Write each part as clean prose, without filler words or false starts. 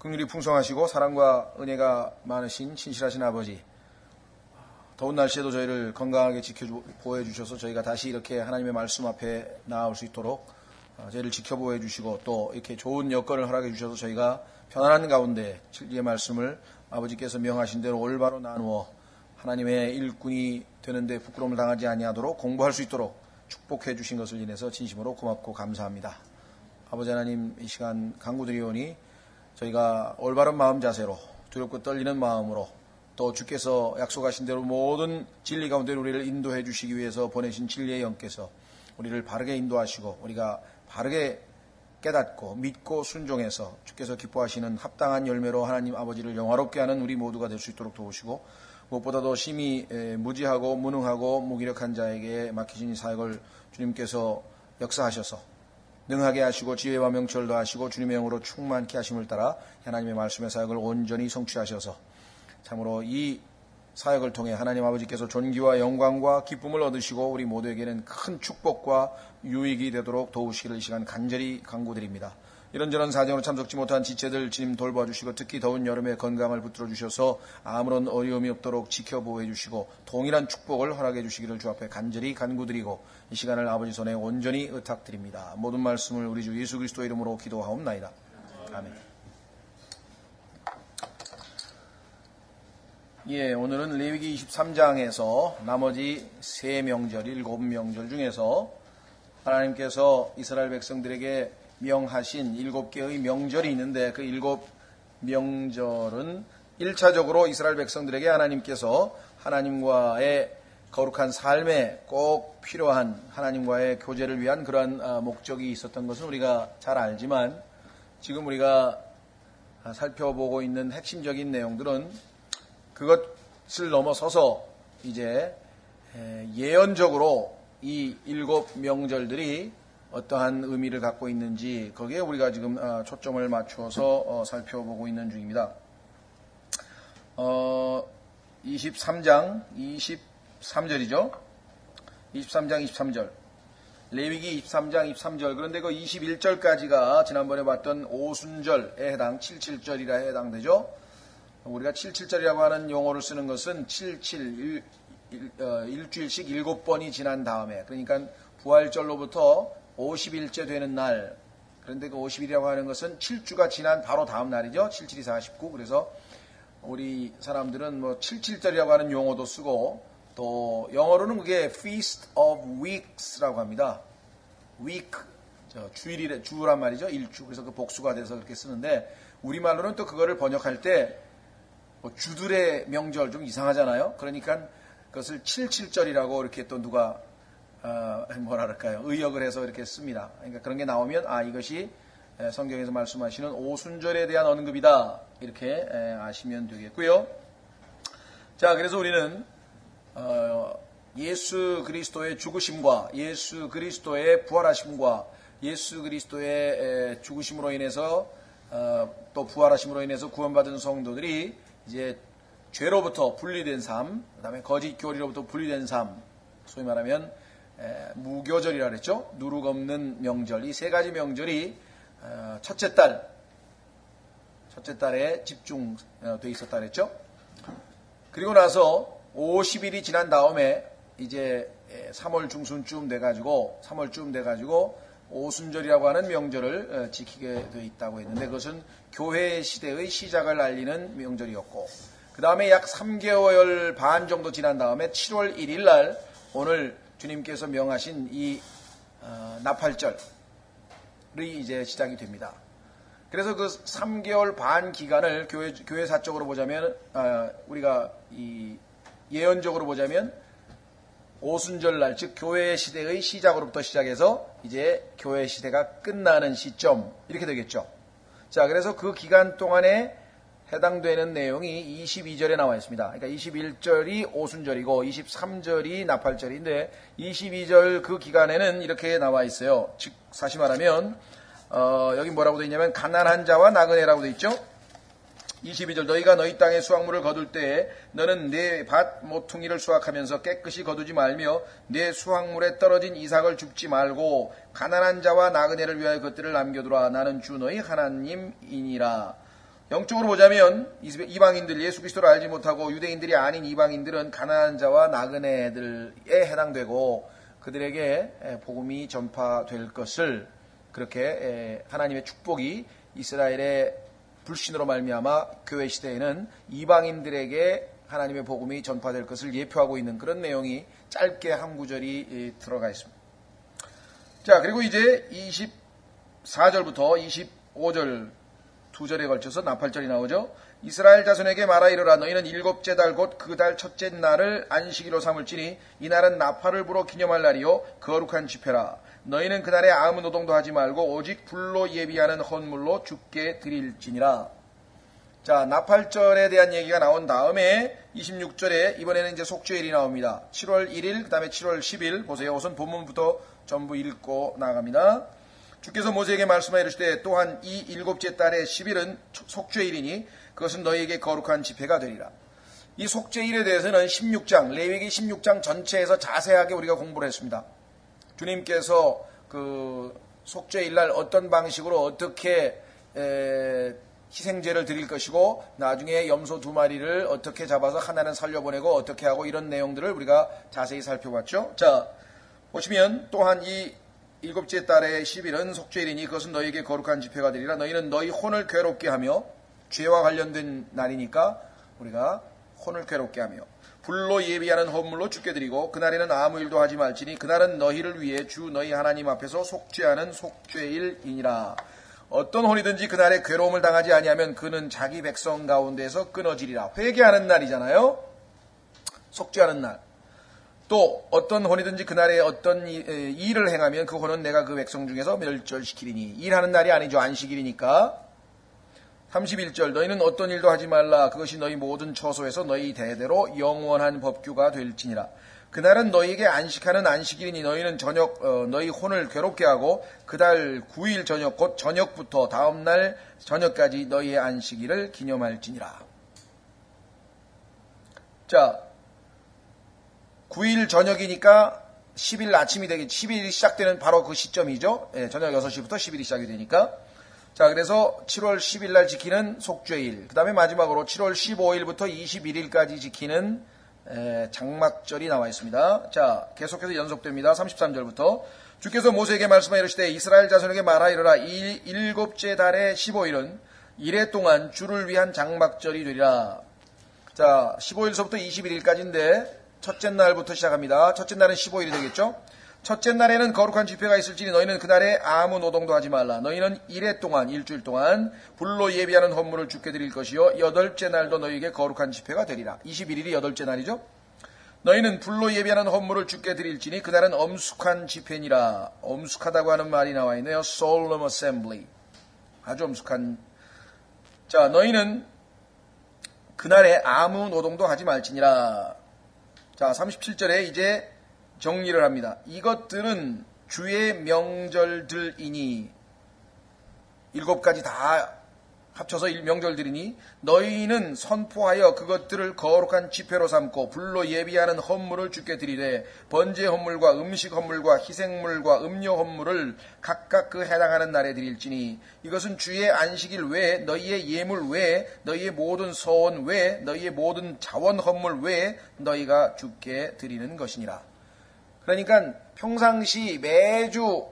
긍휼이 풍성하시고 사랑과 은혜가 많으신 친실하신 아버지, 더운 날씨에도 저희를 건강하게 보호해 주셔서 저희가 다시 이렇게 하나님의 말씀 앞에 나아올 수 있도록 저희를 지켜보호해 주시고 또 이렇게 좋은 여건을 허락해 주셔서 저희가 편안한 가운데 진리의 말씀을 아버지께서 명하신 대로 올바로 나누어 하나님의 일꾼이 되는데 부끄러움을 당하지 아니하도록 공부할 수 있도록 축복해 주신 것을 인해서 진심으로 고맙고 감사합니다. 아버지 하나님, 이 시간 간구드리오니 저희가 올바른 마음 자세로 두렵고 떨리는 마음으로 또 주께서 약속하신 대로 모든 진리 가운데 우리를 인도해 주시기 위해서 보내신 진리의 영께서 우리를 바르게 인도하시고 우리가 바르게 깨닫고 믿고 순종해서 주께서 기뻐하시는 합당한 열매로 하나님 아버지를 영화롭게 하는 우리 모두가 될 수 있도록 도우시고, 무엇보다도 심히 무지하고 무능하고 무기력한 자에게 맡기신 이 사역을 주님께서 역사하셔서 능하게 하시고 지혜와 명철도 하시고 주님의 영으로 충만케 하심을 따라 하나님의 말씀의 사역을 온전히 성취하셔서 참으로 이 사역을 통해 하나님 아버지께서 존귀와 영광과 기쁨을 얻으시고 우리 모두에게는 큰 축복과 유익이 되도록 도우시기를 이 시간 간절히 간구드립니다. 이런저런 사정으로 참석지 못한 지체들 주님 돌봐주시고 특히 더운 여름에 건강을 붙들어 주셔서 아무런 어려움이 없도록 지켜보호해 주시고 동일한 축복을 허락해 주시기를 주 앞에 간절히 간구드리고 이 시간을 아버지 손에 온전히 의탁드립니다. 모든 말씀을 우리 주 예수 그리스도의 이름으로 기도하옵나이다. 아멘. 오늘은 레위기 23장에서 나머지 3명절, 7명절 중에서 하나님께서 이스라엘 백성들에게 명하신 7개의 명절이 있는데 그 7명절은 1차적으로 이스라엘 백성들에게 하나님께서 하나님과의 거룩한 삶에 꼭 필요한 하나님과의 교제를 위한 그러한 목적이 있었던 것은 우리가 잘 알지만, 지금 우리가 살펴보고 있는 핵심적인 내용들은 그것을 넘어서서 이제 예언적으로 이 7명절들이 어떠한 의미를 갖고 있는지 거기에 우리가 지금 초점을 맞추어서 살펴보고 있는 중입니다. 23장 23절이죠. 23장 23절. 레위기 23장 23절. 그런데 그 21절까지가 지난번에 봤던 오순절에 해당 77절이라 해당되죠. 우리가 77절이라고 하는 용어를 쓰는 것은 77, 일주일씩 7번이 지난 다음에, 그러니까 부활절로부터 50일째 되는 날. 그런데 그 50일이라고 하는 것은 7주가 지난 바로 다음 날이죠. 77이 49. 그래서 우리 사람들은 77절이라고 하는 용어도 쓰고, 또 영어로는 그게 Feast of Weeks라고 합니다. week, 주란 말이죠. 일주. 그래서 그 복수가 돼서 그렇게 쓰는데, 우리말로는 또 그거를 번역할 때 주들의 명절 좀 이상하잖아요. 그러니까 그것을 77절이라고 이렇게 또 누가 의역을 해서 이렇게 씁니다. 그러니까 그런 게 나오면 이것이 성경에서 말씀하시는 오순절에 대한 언급이다, 이렇게 아시면 되겠고요. 자, 그래서 우리는 예수 그리스도의 죽으심과 예수 그리스도의 부활하심과 예수 그리스도의 죽으심으로 인해서 또 부활하심으로 인해서 구원받은 성도들이 이제 죄로부터 분리된 삶, 그 다음에 거짓 교리로부터 분리된 삶, 소위 말하면 무교절이라 그랬죠. 누룩 없는 명절. 이 3가지 명절이 첫째 달에 집중되어 있었다 그랬죠. 그리고 나서 50일이 지난 다음에 이제 3월 중순쯤 돼가지고 오순절이라고 하는 명절을 지키게 되어 있다고 했는데, 그것은 교회 시대의 시작을 알리는 명절이었고, 그 다음에 약 3개월 반 정도 지난 다음에 7월 1일 날 오늘 주님께서 명하신 이 나팔절이 이제 시작이 됩니다. 그래서 그 3개월 반 기간을 교회사적으로 보자면, 우리가 이 예언적으로 보자면 오순절 날, 즉 교회 시대의 시작으로부터 시작해서 이제 교회 시대가 끝나는 시점, 이렇게 되겠죠. 자, 그래서 그 기간 동안에 해당되는 내용이 22절에 나와 있습니다. 그러니까 21절이 오순절이고 23절이 나팔절인데 22절 그 기간에는 이렇게 나와 있어요. 즉 다시 말하면 여기 뭐라고 되어 있냐면 가난한 자와 나그네라고 되어 있죠. 22절 너희가 너희 땅의 수확물을 거둘 때에 너는 내 밭 모퉁이를 수확하면서 깨끗이 거두지 말며 내 수확물에 떨어진 이삭을 줍지 말고 가난한 자와 나그네를 위하여 그것들을 남겨두라. 나는 주 너희 하나님이니라. 영적으로 보자면 이방인들, 예수 그리스도를 알지 못하고 유대인들이 아닌 이방인들은 가난한 자와 나그네들에 해당되고 그들에게 복음이 전파될 것을 그렇게 하나님의 축복이 이스라엘의 불신으로 말미암아 교회 시대에는 이방인들에게 하나님의 복음이 전파될 것을 예표하고 있는 그런 내용이 짧게 한 구절이 들어가 있습니다. 자, 그리고 이제 24절부터 25절 두 절에 걸쳐서 나팔절이 나오죠. 이스라엘 자손에게 말하 이르라 너희는 일곱째 달 곧 그 달 첫째 날을 안식일로 삼을지니 이 날은 나팔을 불어 기념할 날이요 거룩한 집회라. 너희는 그날에 아무 노동도 하지 말고 오직 불로 예비하는 헌물로 주께 드릴지니라. 자, 나팔절에 대한 얘기가 나온 다음에 26절에 이번에는 이제 속죄일이 나옵니다. 7월 1일, 그 다음에 7월 10일 보세요. 우선 본문부터 전부 읽고 나갑니다. 주께서 모세에게 말씀하여 이르시되 또한 이 일곱째 달의 10일은 속죄일이니 그것은 너희에게 거룩한 집회가 되리라. 이 속죄일에 대해서는 16장, 레위기 16장 전체에서 자세하게 우리가 공부를 했습니다. 주님께서 그 속죄일날 어떤 방식으로 어떻게 희생제를 드릴 것이고 나중에 염소 2마리를 어떻게 잡아서 하나는 살려보내고 어떻게 하고 이런 내용들을 우리가 자세히 살펴봤죠. 자, 보시면 또한 이 일곱째 달의 10일은 속죄일이니 그것은 너희에게 거룩한 집회가 되리라. 너희는 너희 혼을 괴롭게 하며 죄와 관련된 날이니까 우리가 혼을 괴롭게 하며 불로 예비하는 헌물로 주께 드리고 그날에는 아무 일도 하지 말지니 그날은 너희를 위해 주 너희 하나님 앞에서 속죄하는 속죄일이니라. 어떤 혼이든지 그날에 괴로움을 당하지 아니하면 그는 자기 백성 가운데서 끊어지리라. 회개하는 날이잖아요. 속죄하는 날. 또 어떤 혼이든지 그날에 어떤 일을 행하면 그 혼은 내가 그 백성 중에서 멸절시키리니. 일하는 날이 아니죠. 안식일이니까. 31절 너희는 어떤 일도 하지 말라. 그것이 너희 모든 처소에서 너희 대대로 영원한 법규가 될지니라. 그날은 너희에게 안식하는 안식일이니 너희는 너희 혼을 괴롭게 하고 그달 9일 저녁 곧 저녁부터 다음날 저녁까지 너희의 안식일을 기념할지니라. 자, 9일 저녁이니까 10일 아침이 되겠지. 10일이 시작되는 바로 그 시점이죠. 저녁 6시부터 10일이 시작이 되니까. 자, 그래서 7월 10일 날 지키는 속죄일. 그 다음에 마지막으로 7월 15일부터 21일까지 지키는 장막절이 나와 있습니다. 자, 계속해서 연속됩니다. 33절부터 주께서 모세에게 말씀하여 이르시되 이스라엘 자손에게 말하 이르라 이 일곱째 달의 15일은 이래 동안 주를 위한 장막절이 되리라. 자, 15일서부터 21일까지인데 첫째 날부터 시작합니다. 첫째 날은 15일이 되겠죠. 첫째 날에는 거룩한 집회가 있을지니 너희는 그날에 아무 노동도 하지 말라. 너희는 이래 동안 일주일 동안 불로 예비하는 헌물을 주께 드릴 것이요 여덟째 날도 너희에게 거룩한 집회가 되리라. 21일이 여덟째 날이죠. 너희는 불로 예비하는 헌물을 주께 드릴지니 그날은 엄숙한 집회니라. 엄숙하다고 하는 말이 나와 있네요. Solemn Assembly. 아주 엄숙한. 자, 너희는 그날에 아무 노동도 하지 말지니라. 자, 37절에 이제 정리를 합니다. 이것들은 주의 명절들이니 7가지 다 합쳐서 명절들이니 너희는 선포하여 그것들을 거룩한 집회로 삼고 불로 예비하는 헌물을 주께 드리되 번제 헌물과 음식 헌물과 희생물과 음료 헌물을 각각 그 해당하는 날에 드릴지니 이것은 주의 안식일 외에 너희의 예물 외에 너희의 모든 서원 외에 너희의 모든 자원 헌물 외에 너희가 주께 드리는 것이니라. 그러니까 평상시 매주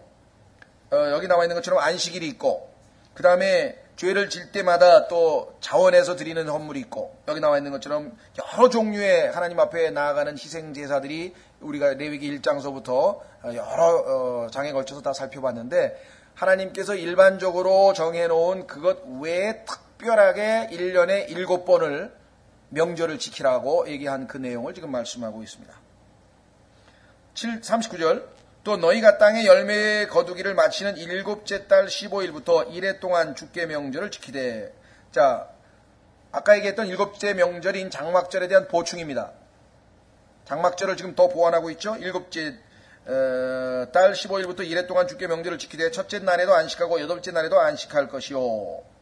여기 나와 있는 것처럼 안식일이 있고 그 다음에 죄를 질 때마다 또 자원해서 드리는 헌물이 있고 여기 나와 있는 것처럼 여러 종류의 하나님 앞에 나아가는 희생제사들이 우리가 레위기 1장서부터 여러 장에 걸쳐서 다 살펴봤는데 하나님께서 일반적으로 정해놓은 그것 외에 특별하게 1년에 7번을 명절을 지키라고 얘기한 그 내용을 지금 말씀하고 있습니다. 39절 또 너희가 땅의 열매 거두기를 마치는 일곱째 달 15일부터 이래 동안 주께 명절을 지키되. 자, 아까 얘기했던 일곱째 명절인 장막절에 대한 보충입니다. 장막절을 지금 더 보완하고 있죠. 일곱째 달 15일부터 이래 동안 주께 명절을 지키되 첫째 날에도 안식하고 여덟째 날에도 안식할 것이요.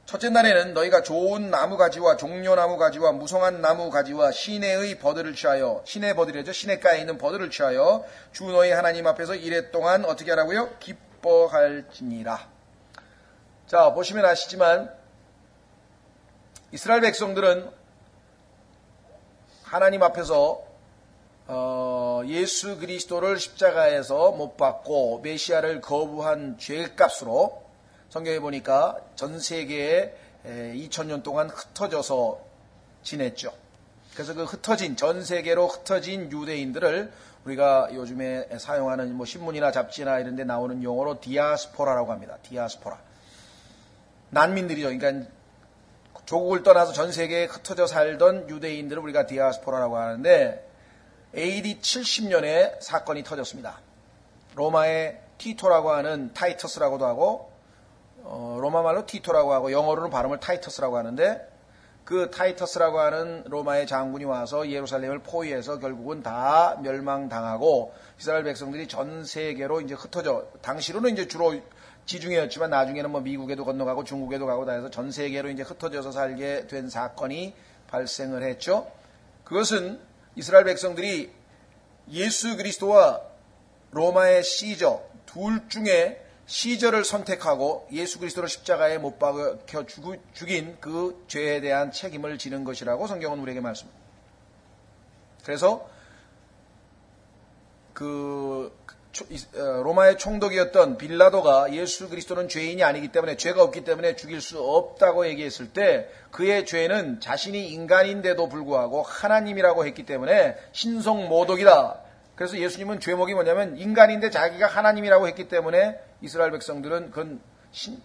첫째 날에는 너희가 좋은 나무 가지와 종려나무 가지와 무성한 나무 가지와 시내의 버들을 취하여 시내 버들이죠. 시내가에 있는 버들을 취하여 주 너희 하나님 앞에서 이래 동안 어떻게 하라고요? 기뻐할지니라. 자, 보시면 아시지만 이스라엘 백성들은 하나님 앞에서 예수 그리스도를 십자가에서 못 박고 메시아를 거부한 죄값으로 성경에 보니까 전 세계에 2000년 동안 흩어져서 지냈죠. 그래서 그 전 세계로 흩어진 유대인들을 우리가 요즘에 사용하는 뭐 신문이나 잡지나 이런 데 나오는 용어로 디아스포라라고 합니다. 디아스포라. 난민들이죠. 그러니까 조국을 떠나서 전 세계에 흩어져 살던 유대인들을 우리가 디아스포라라고 하는데 AD 70년에 사건이 터졌습니다. 로마의 티토라고 하는 타이터스라고도 하고 로마 말로 티토라고 하고 영어로는 발음을 타이터스라고 하는데 그 타이터스라고 하는 로마의 장군이 와서 예루살렘을 포위해서 결국은 다 멸망당하고 이스라엘 백성들이 전 세계로 이제 흩어져 당시로는 이제 주로 지중해였지만 나중에는 뭐 미국에도 건너가고 중국에도 가고 다 해서 전 세계로 이제 흩어져서 살게 된 사건이 발생을 했죠. 그것은 이스라엘 백성들이 예수 그리스도와 로마의 시저 둘 중에 시저를 선택하고 예수 그리스도를 십자가에 못 박혀 죽인 그 죄에 대한 책임을 지는 것이라고 성경은 우리에게 말씀합니다. 그래서 로마의 총독이었던 빌라도가 예수 그리스도는 죄인이 아니기 때문에 죄가 없기 때문에 죽일 수 없다고 얘기했을 때 그의 죄는 자신이 인간인데도 불구하고 하나님이라고 했기 때문에 신성모독이다. 그래서 예수님은 죄목이 뭐냐면 인간인데 자기가 하나님이라고 했기 때문에 이스라엘 백성들은 그건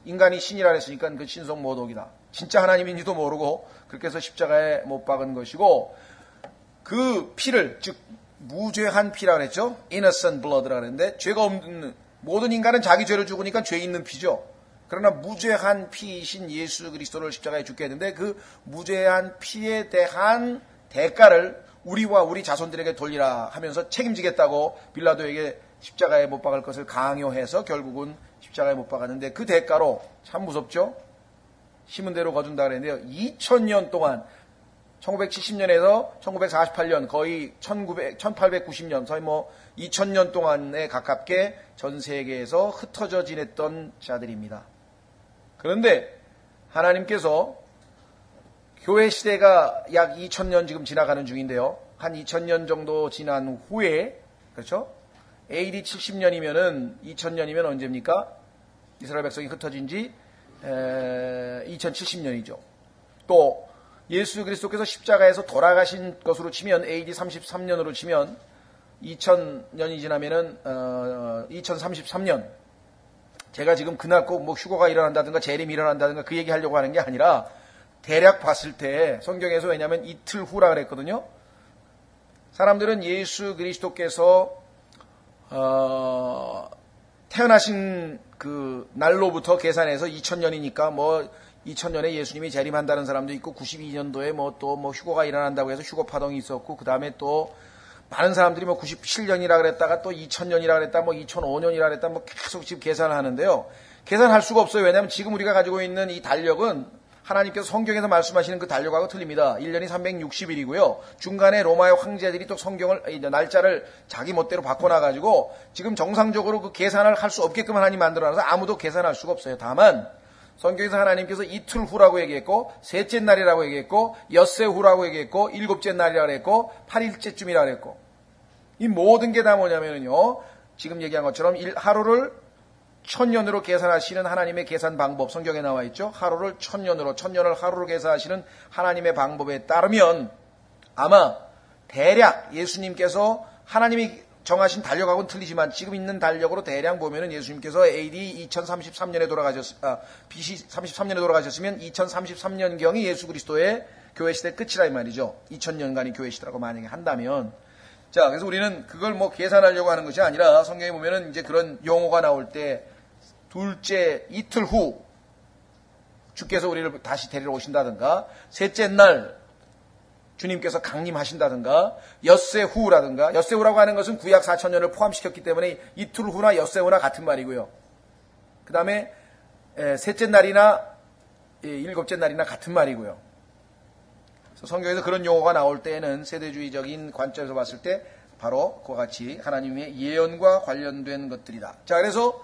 인간이 신이라 했으니까 그 신성모독이다. 진짜 하나님인지도 모르고 그렇게 해서 십자가에 못 박은 것이고 그 피를 즉 무죄한 피라 그랬죠. innocent blood라 그랬는데 죄가 없는 모든 인간은 자기 죄를 죽으니까 죄 있는 피죠. 그러나 무죄한 피이신 예수 그리스도를 십자가에 죽게 했는데 그 무죄한 피에 대한 대가를 우리와 우리 자손들에게 돌리라 하면서 책임지겠다고 빌라도에게 십자가에 못 박을 것을 강요해서 결국은 십자가에 못 박았는데 그 대가로 참 무섭죠. 심은 대로 거둔다 그랬는데요. 2000년 동안 1970년에서 1948년 거의 1890년 거의 뭐 2000년 동안에 가깝게 전 세계에서 흩어져 지냈던 자들입니다. 그런데 하나님께서 교회 시대가 약 2000년 지금 지나가는 중인데요. 한 2000년 정도 지난 후에 그렇죠? AD 70년이면은 2000년이면 언제입니까? 이스라엘 백성이 흩어진 지 2070년이죠. 또 예수 그리스도께서 십자가에서 돌아가신 것으로 치면 AD 33년으로 치면 2000년이 지나면은 2033년 제가 지금 그날 꼭 뭐 휴거가 일어난다든가 재림이 일어난다든가 그 얘기 하려고 하는 게 아니라 대략 봤을 때 성경에서 왜냐하면 이틀 후라 그랬거든요. 사람들은 예수 그리스도께서 태어나신 그 날로부터 계산해서 2000년이니까 뭐 2000년에 예수님이 재림한다는 사람도 있고 92년도에 뭐 또 뭐 휴거가 일어난다고 해서 휴거 파동이 있었고 그 다음에 또 많은 사람들이 뭐 97년이라 그랬다가 또 2000년이라 그랬다 뭐 2005년이라 그랬다 뭐 계속 지금 계산을 하는데요. 계산할 수가 없어요. 왜냐하면 지금 우리가 가지고 있는 이 달력은 하나님께서 성경에서 말씀하시는 그 달력하고 틀립니다. 1년이 360일이고요. 중간에 로마의 황제들이 또 성경을 날짜를 자기 멋대로 바꿔놔가지고 지금 정상적으로 그 계산을 할 수 없게끔 하나님 만들어놔서 아무도 계산할 수가 없어요. 다만 성경에서 하나님께서 이틀 후라고 얘기했고 셋째 날이라고 얘기했고 엿새 후라고 얘기했고 일곱째 날이라고 했고 8일째쯤이라고 했고 이 모든 게 다 뭐냐면요. 지금 얘기한 것처럼 하루를 1000년으로 계산하시는 하나님의 계산 방법 성경에 나와 있죠. 하루를 1000년을 하루로 계산하시는 하나님의 방법에 따르면 아마 대략 예수님께서 하나님이 정하신 달력하고는 틀리지만 지금 있는 달력으로 대략 보면은 예수님께서 AD 2033년에 BC 33년에 돌아가셨으면 2033년경이 예수 그리스도의 교회 시대 끝이라 이 말이죠. 2000년간이 교회 시대라고 만약에 한다면 자, 그래서 우리는 그걸 뭐 계산하려고 하는 것이 아니라 성경에 보면은 이제 그런 용어가 나올 때 둘째 이틀 후 주께서 우리를 다시 데리러 오신다든가 셋째 날 주님께서 강림하신다든가 엿새 후라든가 엿새 후라고 하는 것은 구약 4000년을 포함시켰기 때문에 이틀 후나 엿새 후나 같은 말이고요. 그 다음에 셋째 날이나 일곱째 날이나 같은 말이고요. 그래서 성경에서 그런 용어가 나올 때에는 세대주의적인 관점에서 봤을 때 바로 그와 같이 하나님의 예언과 관련된 것들이다. 자, 그래서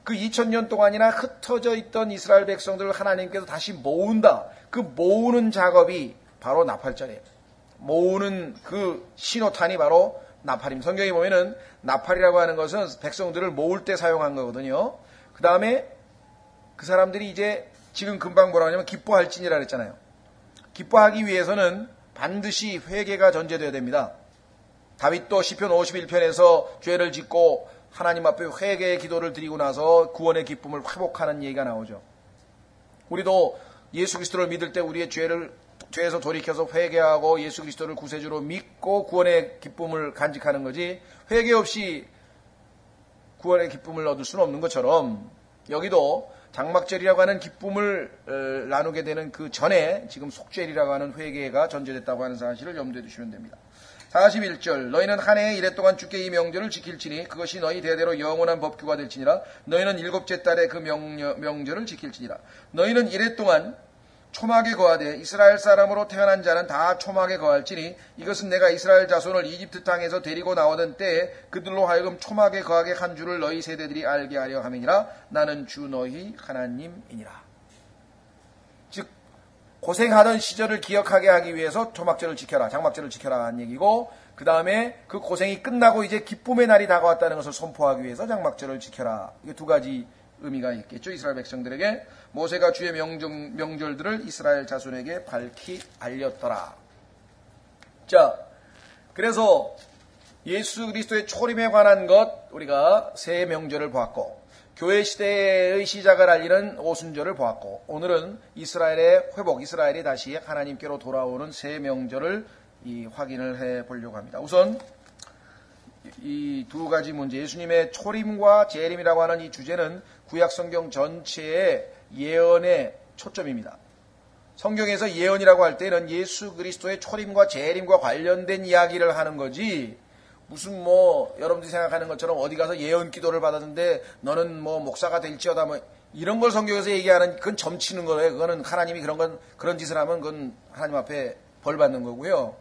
그 2000년 동안이나 흩어져 있던 이스라엘 백성들을 하나님께서 다시 모은다. 그 모으는 작업이 바로 나팔절이에요. 모으는 그 신호탄이 바로 나팔입니다. 성경에 보면은 나팔이라고 하는 것은 백성들을 모을 때 사용한 거거든요. 그 다음에 그 사람들이 이제 지금 금방 뭐라고 하냐면 기뻐할지니라 그랬잖아요. 기뻐하기 위해서는 반드시 회개가 전제되어야 됩니다. 다윗도 시편 51편에서 죄를 짓고 하나님 앞에 회개의 기도를 드리고 나서 구원의 기쁨을 회복하는 얘기가 나오죠. 우리도 예수 그리스도를 믿을 때 우리의 죄에서 돌이켜서 회개하고 예수 그리스도를 구세주로 믿고 구원의 기쁨을 간직하는 거지, 회개 없이 구원의 기쁨을 얻을 수는 없는 것처럼 여기도 장막절이라고 하는 기쁨을 나누게 되는 그 전에 지금 속죄리라고 하는 회개가 전제됐다고 하는 사실을 염두에 두시면 됩니다. 41절 너희는 한 해에 이래 동안 주께 이 명절을 지킬지니 그것이 너희 대대로 영원한 법규가 될지니라. 너희는 일곱째 달에 그 명절을 지킬지니라. 너희는 이래 동안 초막에 거하되 이스라엘 사람으로 태어난 자는 다 초막에 거할지니 이것은 내가 이스라엘 자손을 이집트 땅에서 데리고 나오던 때에 그들로 하여금 초막에 거하게 한 줄을 너희 세대들이 알게 하려 함이니라. 나는 주 너희 하나님이니라. 즉 고생하던 시절을 기억하게 하기 위해서 초막절을 지켜라, 장막절을 지켜라 하는 얘기고, 그 다음에 그 고생이 끝나고 이제 기쁨의 날이 다가왔다는 것을 선포하기 위해서 장막절을 지켜라. 이게 두 가지 의미가 있겠죠. 이스라엘 백성들에게 모세가 주의 명절들을 이스라엘 자손에게 밝히 알렸더라. 자, 그래서 예수 그리스도의 초림에 관한 것 우리가 새 명절을 보았고, 교회 시대의 시작을 알리는 오순절을 보았고, 오늘은 이스라엘의 회복, 이스라엘이 다시 하나님께로 돌아오는 새 명절을 확인을 해 보려고 합니다. 우선 이 두 가지 문제, 예수님의 초림과 재림이라고 하는 이 주제는 구약 성경 전체의 예언의 초점입니다. 성경에서 예언이라고 할 때는 예수 그리스도의 초림과 재림과 관련된 이야기를 하는 거지, 무슨 여러분들이 생각하는 것처럼 어디 가서 예언 기도를 받았는데 너는 목사가 될지어다 이런 걸 성경에서 얘기하는, 그건 점치는 거예요. 그거는 하나님이 그런 짓을 하면 그건 하나님 앞에 벌 받는 거고요.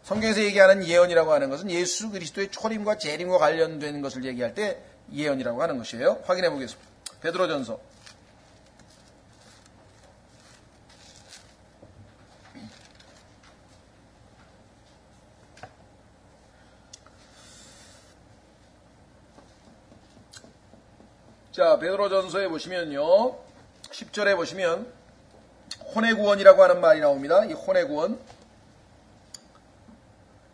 성경에서 얘기하는 예언이라고 하는 것은 예수 그리스도의 초림과 재림과 관련된 것을 얘기할 때 예언이라고 하는 것이에요. 확인해 보겠습니다. 베드로전서 자, 베드로전서에 보시면요, 10절에 보시면 혼의 구원이라고 하는 말이 나옵니다. 이 혼의 구원,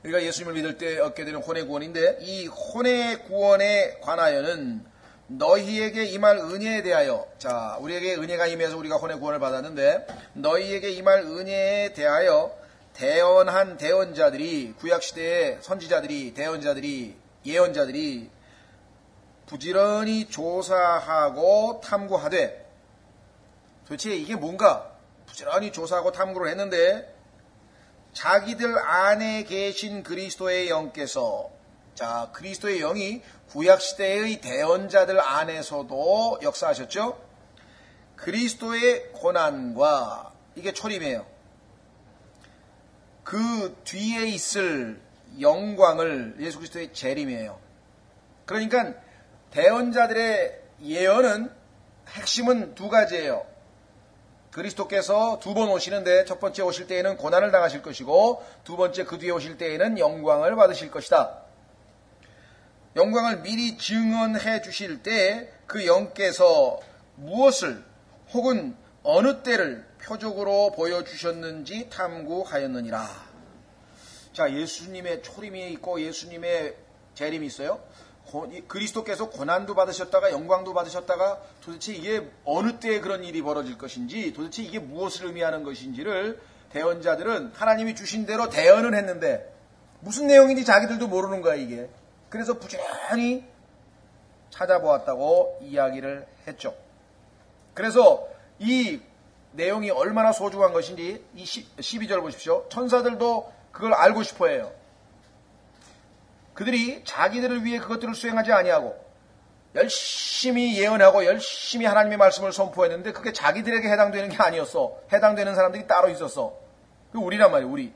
우리가 예수님을 믿을 때 얻게 되는 혼의 구원인데, 이 혼의 구원에 관하여는 너희에게 임할 은혜에 대하여, 자, 우리에게 은혜가 임해서 우리가 혼의 구원을 받았는데, 너희에게 임할 은혜에 대하여 대언한 대언자들이, 구약시대의 선지자들이, 대언자들이, 예언자들이 부지런히 조사하고 탐구하되, 도대체 이게 뭔가 부지런히 조사하고 탐구를 했는데, 자기들 안에 계신 그리스도의 영께서, 자, 그리스도의 영이 구약시대의 대언자들 안에서도 역사하셨죠. 그리스도의 고난과, 이게 초림이에요. 그 뒤에 있을 영광을, 예수 그리스도의 재림이에요. 그러니까 대언자들의 예언은 핵심은 두 가지예요. 그리스도께서 두 번 오시는데, 첫 번째 오실 때에는 고난을 당하실 것이고, 두 번째 그 뒤에 오실 때에는 영광을 받으실 것이다. 영광을 미리 증언해 주실 때 그 영께서 무엇을 혹은 어느 때를 표적으로 보여주셨는지 탐구하였느니라. 자, 예수님의 초림이 있고 예수님의 재림이 있어요. 그리스도께서 고난도 받으셨다가 영광도 받으셨다가 도대체 이게 어느 때에 그런 일이 벌어질 것인지, 도대체 이게 무엇을 의미하는 것인지를 대언자들은 하나님이 주신 대로 대언을 했는데 무슨 내용인지 자기들도 모르는 거야, 이게. 그래서 부지런히 찾아보았다고 이야기를 했죠. 그래서 이 내용이 얼마나 소중한 것인지 이 12절 보십시오. 천사들도 그걸 알고 싶어 해요. 그들이 자기들을 위해 그것들을 수행하지 아니하고 열심히 예언하고 열심히 하나님의 말씀을 선포했는데 그게 자기들에게 해당되는 게 아니었어. 해당되는 사람들이 따로 있었어. 그 우리란 말이에요. 우리.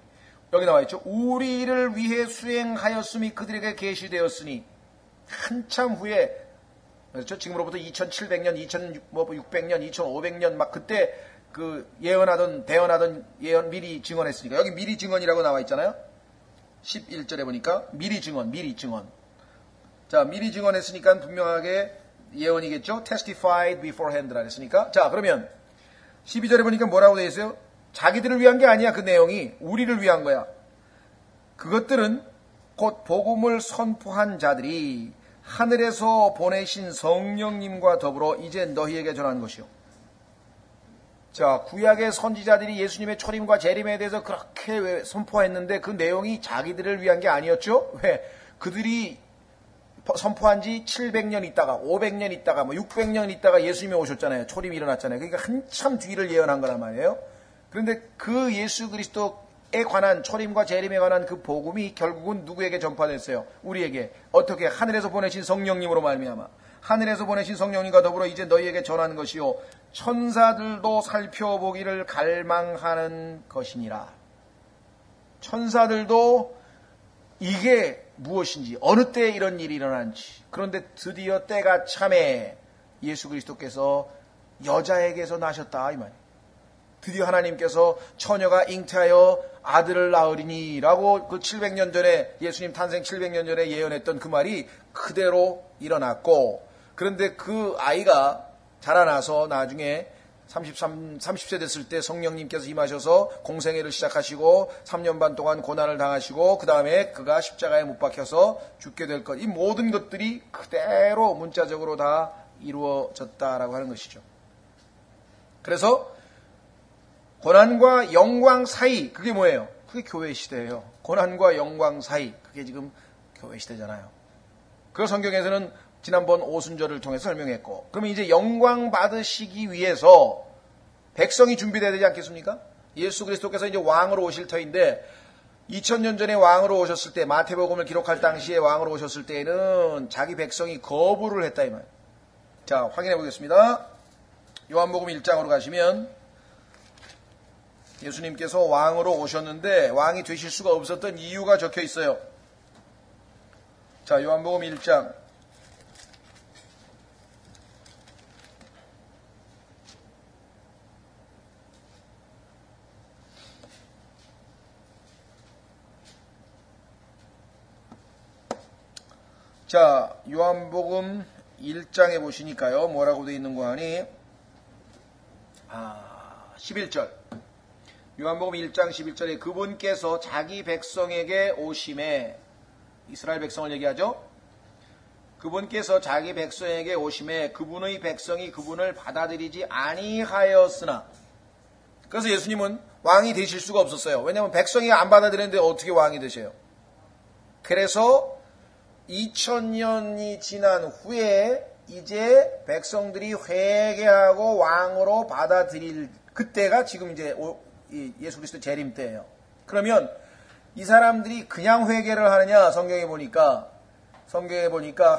여기 나와 있죠. 우리를 위해 수행하였음이 그들에게 계시되었으니 한참 후에 그렇죠? 지금으로부터 2700년, 2600년, 2500년 막 그때 그 대언하던 예언 미리 증언했으니까. 여기 미리 증언이라고 나와 있잖아요. 11절에 보니까 미리 증언. 자, 미리 증언했으니까 분명하게 예언이겠죠? testified beforehand라 했으니까. 자, 그러면 12절에 보니까 뭐라고 되어 있어요? 자기들을 위한 게 아니야. 그 내용이 우리를 위한 거야. 그것들은 곧 복음을 선포한 자들이 하늘에서 보내신 성령님과 더불어 이제 너희에게 전하는 것이요. 자, 구약의 선지자들이 예수님의 초림과 재림에 대해서 그렇게 선포했는데 그 내용이 자기들을 위한 게 아니었죠? 왜? 그들이 선포한 지 700년 있다가 500년 있다가 600년 있다가 예수님이 오셨잖아요. 초림이 일어났잖아요. 그러니까 한참 뒤를 예언한 거란 말이에요. 그런데 그 예수 그리스도에 관한 초림과 재림에 관한 그 복음이 결국은 누구에게 전파됐어요? 우리에게. 어떻게? 하늘에서 보내신 성령님으로 말미암아. 하늘에서 보내신 성령님과 더불어 이제 너희에게 전하는 것이요 천사들도 살펴보기를 갈망하는 것이니라. 천사들도 이게 무엇인지, 어느 때에 이런 일이 일어난지. 그런데 드디어 때가 참에 예수 그리스도께서 여자에게서 나셨다 이 말이에요. 드디어 하나님께서 처녀가 잉태하여 아들을 낳으리니 라고 그 700년 전에 예수님 탄생 700년 전에 예언했던 그 말이 그대로 일어났고, 그런데 그 아이가 자라나서 나중에 30세 됐을 때 성령님께서 임하셔서 공생애를 시작하시고 3년 반 동안 고난을 당하시고 그 다음에 그가 십자가에 못 박혀서 죽게 될 것. 이 모든 것들이 그대로 문자적으로 다 이루어졌다라고 하는 것이죠. 그래서 고난과 영광 사이, 그게 뭐예요? 그게 교회 시대예요. 고난과 영광 사이, 그게 지금 교회 시대잖아요. 그 성경에서는 지난번 오순절을 통해서 설명했고, 그러면 이제 영광 받으시기 위해서 백성이 준비돼야 되지 않겠습니까? 예수 그리스도께서 이제 왕으로 오실 터인데 2000년 전에 왕으로 오셨을 때, 마태복음을 기록할 당시에 왕으로 오셨을 때에는 자기 백성이 거부를 했다 이 말이에요. 자, 확인해 보겠습니다. 요한복음 1장으로 가시면 예수님께서 왕으로 오셨는데 왕이 되실 수가 없었던 이유가 적혀 있어요. 자, 요한복음 1장 자, 요한복음 1장에 보시니까요. 뭐라고 되어 있는 거 하니? 11절. 요한복음 1장 11절에 그분께서 자기 백성에게 오심에, 이스라엘 백성을 얘기하죠. 그분께서 자기 백성에게 오심에 그분의 백성이 그분을 받아들이지 아니하였으나, 그래서 예수님은 왕이 되실 수가 없었어요. 왜냐하면 백성이 안 받아들였는데 어떻게 왕이 되세요? 그래서 2000년이 지난 후에 이제 백성들이 회개하고 왕으로 받아들일 그때가 지금 이제 예수 그리스도 재림 때예요. 그러면 이 사람들이 그냥 회개를 하느냐? 성경에 보니까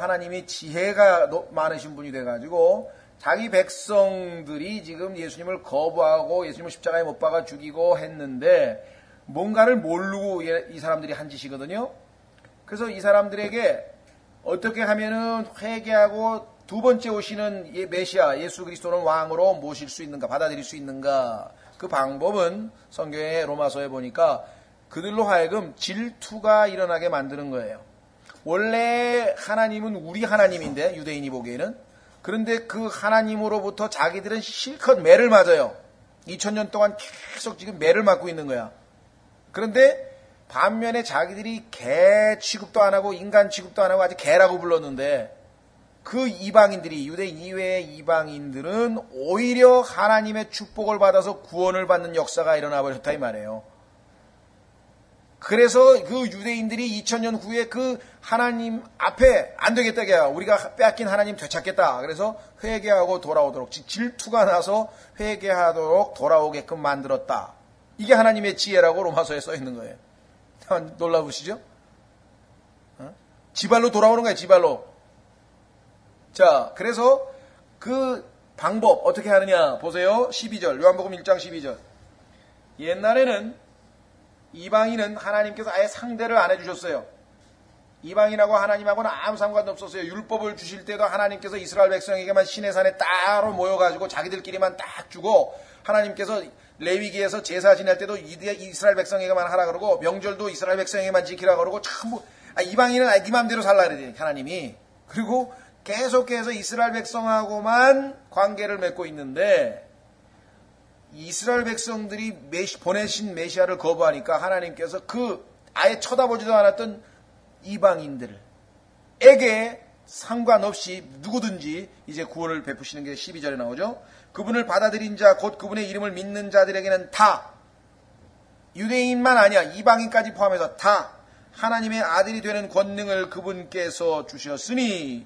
하나님이 지혜가 많으신 분이 돼가지고 자기 백성들이 지금 예수님을 거부하고 예수님을 십자가에 못 박아 죽이고 했는데 뭔가를 모르고 이 사람들이 한 짓이거든요. 그래서 이 사람들에게 어떻게 하면은 회개하고 두 번째 오시는 메시아 예수 그리스도는 왕으로 모실 수 있는가, 받아들일 수 있는가. 그 방법은 성경의 로마서에 보니까 그들로 하여금 질투가 일어나게 만드는 거예요. 원래 하나님은 우리 하나님인데, 유대인이 보기에는. 그런데 그 하나님으로부터 자기들은 실컷 매를 맞아요. 2000년 동안 계속 지금 매를 맞고 있는 거야. 그런데 반면에 자기들이 개 취급도 안 하고 인간 취급도 안 하고 아직 개라고 불렀는데, 그 이방인들이, 유대인 이외의 이방인들은 오히려 하나님의 축복을 받아서 구원을 받는 역사가 일어나 버렸다 이 말이에요. 그래서 그 유대인들이 2000년 후에 그 하나님 앞에 안 되겠다, 걔야. 우리가 빼앗긴 하나님 되찾겠다. 그래서 회개하고 돌아오도록, 질투가 나서 회개하도록 돌아오게끔 만들었다. 이게 하나님의 지혜라고 로마서에 써 있는 거예요. 놀라우시죠? 지발로 돌아오는 거예요, 지발로. 자, 그래서 그 방법 어떻게 하느냐 보세요. 12절, 요한복음 1장 12절. 옛날에는 이방인은 하나님께서 아예 상대를 안 해주셨어요. 이방인하고 하나님하고는 아무 상관도 없었어요. 율법을 주실 때도 하나님께서 이스라엘 백성에게만 시내산에 따로 모여가지고 자기들끼리만 딱 주고, 하나님께서 레위기에서 제사 지낼 때도 이스라엘 백성에게만 하라 그러고, 명절도 이스라엘 백성에게만 지키라 그러고, 전부 이방인은 네 맘대로 살라 그래요, 하나님이. 그리고 계속해서 이스라엘 백성하고만 관계를 맺고 있는데, 이스라엘 백성들이 보내신 메시아를 거부하니까 하나님께서 아예 쳐다보지도 않았던 이방인들에게 상관없이 누구든지 이제 구원을 베푸시는 게 12절에 나오죠. 그분을 받아들인 자, 곧 그분의 이름을 믿는 자들에게는 다, 유대인만 아니야, 이방인까지 포함해서 다 하나님의 아들이 되는 권능을 그분께서 주셨으니,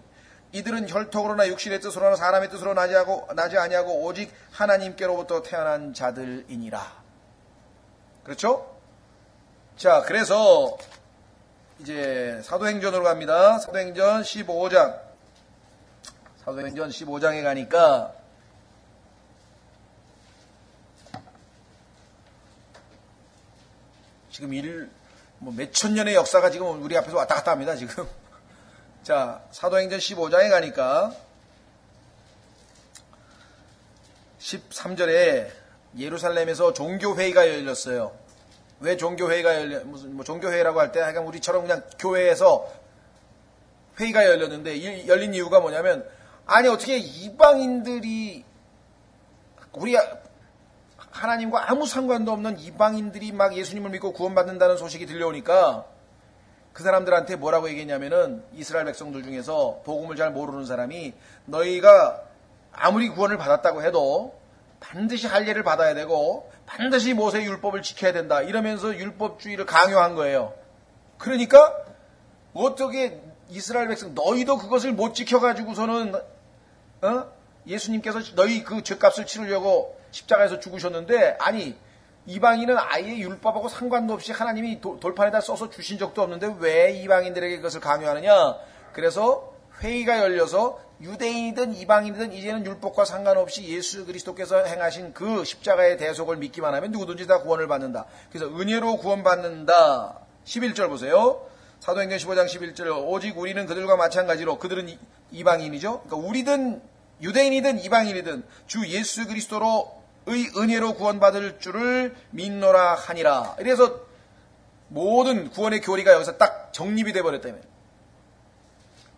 이들은 혈통으로나 육신의 뜻으로나 사람의 뜻으로 나지 아니하고 오직 하나님께로부터 태어난 자들이니라. 그렇죠? 자, 그래서 이제 사도행전으로 갑니다. 사도행전 15장. 사도행전 15장에 가니까 지금 몇천 년의 역사가 지금 우리 앞에서 왔다 갔다 합니다, 지금. 자, 사도행전 15장에 가니까 13절에 예루살렘에서 종교회의가 열렸어요. 왜 종교회의가 무슨 종교회의라고 할 때 하여간 우리처럼 그냥 교회에서 회의가 열렸는데, 열린 이유가 뭐냐면, 아니 어떻게 이방인들이, 우리 하나님과 아무 상관도 없는 이방인들이 막 예수님을 믿고 구원받는다는 소식이 들려오니까 그 사람들한테 뭐라고 얘기했냐면은, 이스라엘 백성들 중에서 복음을 잘 모르는 사람이, 너희가 아무리 구원을 받았다고 해도 반드시 할례를 받아야 되고 반드시 모세의 율법을 지켜야 된다, 이러면서 율법주의를 강요한 거예요. 그러니까 어떻게 이스라엘 백성, 너희도 그것을 못 지켜가지고서는 예수님께서 너희 그 죄값을 치르려고 십자가에서 죽으셨는데, 아니 이방인은 아예 율법하고 상관도 없이 하나님이 돌판에다 써서 주신 적도 없는데 왜 이방인들에게 그것을 강요하느냐. 그래서 회의가 열려서 유대인이든 이방인이든 이제는 율법과 상관없이 예수 그리스도께서 행하신 그 십자가의 대속을 믿기만 하면 누구든지 다 구원을 받는다. 그래서 은혜로 구원받는다. 11절 보세요. 사도행전 15장 11절. 오직 우리는 그들과 마찬가지로, 그들은 이방인이죠. 그러니까 우리든 유대인이든 이방인이든 주 예수 그리스도로 의 은혜로 구원받을 줄을 믿노라 하니라. 그래서 모든 구원의 교리가 여기서 딱 정립이 돼버렸다며.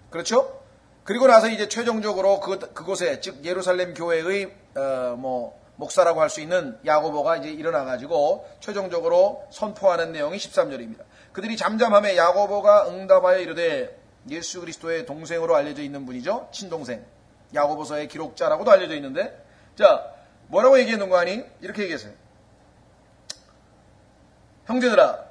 그렇죠? 그리고 나서 이제 최종적으로 그곳에, 즉 예루살렘 교회의 목사라고 할 수 있는 야고보가 이제 일어나가지고 최종적으로 선포하는 내용이 13절입니다. 그들이 잠잠함에 야고보가 응답하여 이르되, 예수 그리스도의 동생으로 알려져 있는 분이죠. 친동생. 야고보서의 기록자라고도 알려져 있는데, 자, 뭐라고 얘기했는 거 아니? 이렇게 얘기했어요. 형제들아,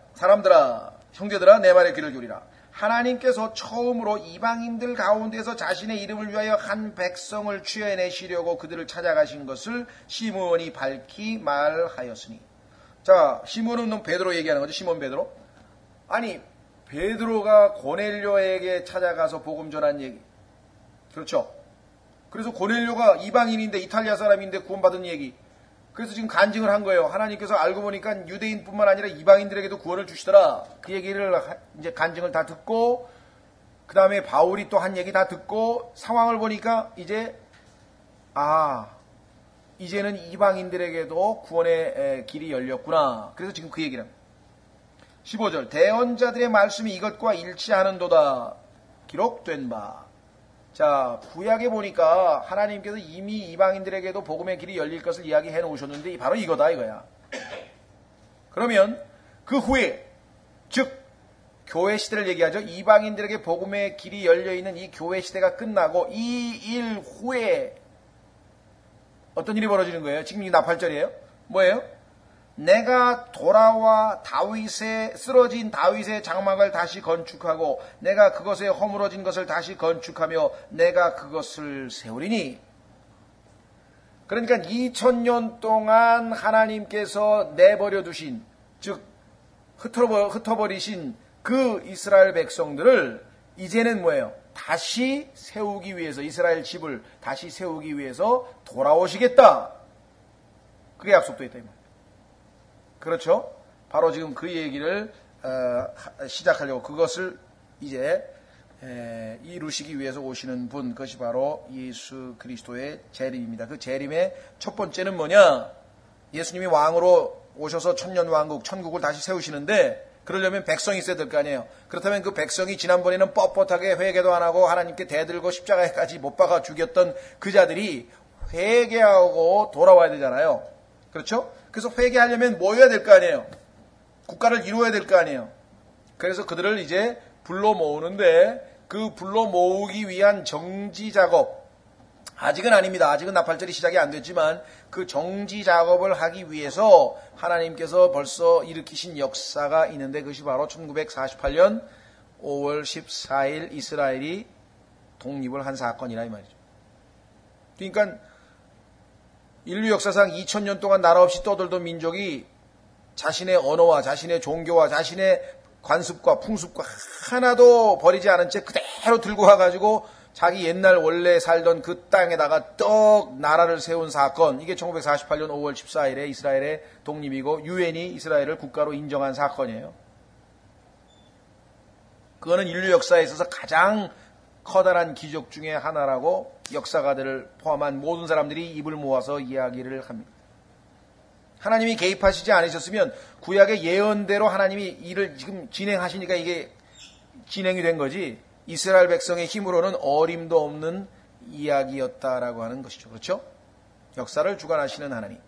내 말에 귀를 기울이라. 하나님께서 처음으로 이방인들 가운데서 자신의 이름을 위하여 한 백성을 취해내시려고 그들을 찾아가신 것을 시므온이 밝히 말하였으니. 자, 시므온은 베드로 얘기하는 거죠. 시몬 베드로. 아니, 베드로가 고넬료에게 찾아가서 복음 전한 얘기. 그렇죠? 그래서 고넬료가 이방인인데, 이탈리아 사람인데 구원받은 얘기. 그래서 지금 간증을 한 거예요. 하나님께서 알고 보니까 유대인뿐만 아니라 이방인들에게도 구원을 주시더라. 그 얘기를 이제 간증을 다 듣고, 그 다음에 바울이 또 한 얘기 다 듣고, 상황을 보니까 이제 이제는 이방인들에게도 구원의 길이 열렸구나. 그래서 지금 그 얘기를 합니다. 15절. 대언자들의 말씀이 이것과 일치하는도다. 기록된 바. 자, 구약에 보니까 하나님께서 이미 이방인들에게도 복음의 길이 열릴 것을 이야기해 놓으셨는데 바로 이거다, 이거야. 그러면 그 후에, 즉 교회 시대를 얘기하죠. 이방인들에게 복음의 길이 열려있는 이 교회 시대가 끝나고 이 일 후에 어떤 일이 벌어지는 거예요? 지금 이 나팔절이에요. 뭐예요? 내가 돌아와 쓰러진 다윗의 장막을 다시 건축하고 내가 그것에 허물어진 것을 다시 건축하며 내가 그것을 세우리니. 그러니까 2000년 동안 하나님께서 내버려 두신, 즉 흩어버리신 그 이스라엘 백성들을 이제는 뭐예요? 다시 세우기 위해서, 이스라엘 집을 다시 세우기 위해서 돌아오시겠다. 그게 약속되어 있다 이 말이에요. 그렇죠? 바로 지금 그 얘기를 시작하려고, 그것을 이제 이루시기 위해서 오시는 분, 그것이 바로 예수 그리스도의 재림입니다. 그 재림의 첫 번째는 뭐냐? 예수님이 왕으로 오셔서 천년왕국, 천국을 다시 세우시는데 그러려면 백성이 있어야 될 거 아니에요. 그렇다면 그 백성이 지난번에는 뻣뻣하게 회개도 안 하고 하나님께 대들고 십자가에까지 못 박아 죽였던 그 자들이 회개하고 돌아와야 되잖아요. 그렇죠? 그래서 회개하려면 모여야 될 거 아니에요. 국가를 이루어야 될 거 아니에요. 그래서 그들을 이제 불러 모으는데 그 불러 모으기 위한 정지 작업, 아직은 아닙니다. 아직은 나팔절이 시작이 안 됐지만 그 정지 작업을 하기 위해서 하나님께서 벌써 일으키신 역사가 있는데 그것이 바로 1948년 5월 14일 이스라엘이 독립을 한 사건이라 이 말이죠. 그러니까 인류 역사상 2000년 동안 나라 없이 떠돌던 민족이 자신의 언어와 자신의 종교와 자신의 관습과 풍습과 하나도 버리지 않은 채 그대로 들고 와가지고 자기 옛날 원래 살던 그 땅에다가 떡 나라를 세운 사건, 이게 1948년 5월 14일에 이스라엘의 독립이고 유엔이 이스라엘을 국가로 인정한 사건이에요. 그거는 인류 역사에 있어서 가장 커다란 기적 중에 하나라고 역사가들을 포함한 모든 사람들이 입을 모아서 이야기를 합니다. 하나님이 개입하시지 않으셨으면 구약의 예언대로 하나님이 일을 지금 진행하시니까 이게 진행이 된 거지, 이스라엘 백성의 힘으로는 어림도 없는 이야기였다라고 하는 것이죠. 그렇죠? 역사를 주관하시는 하나님.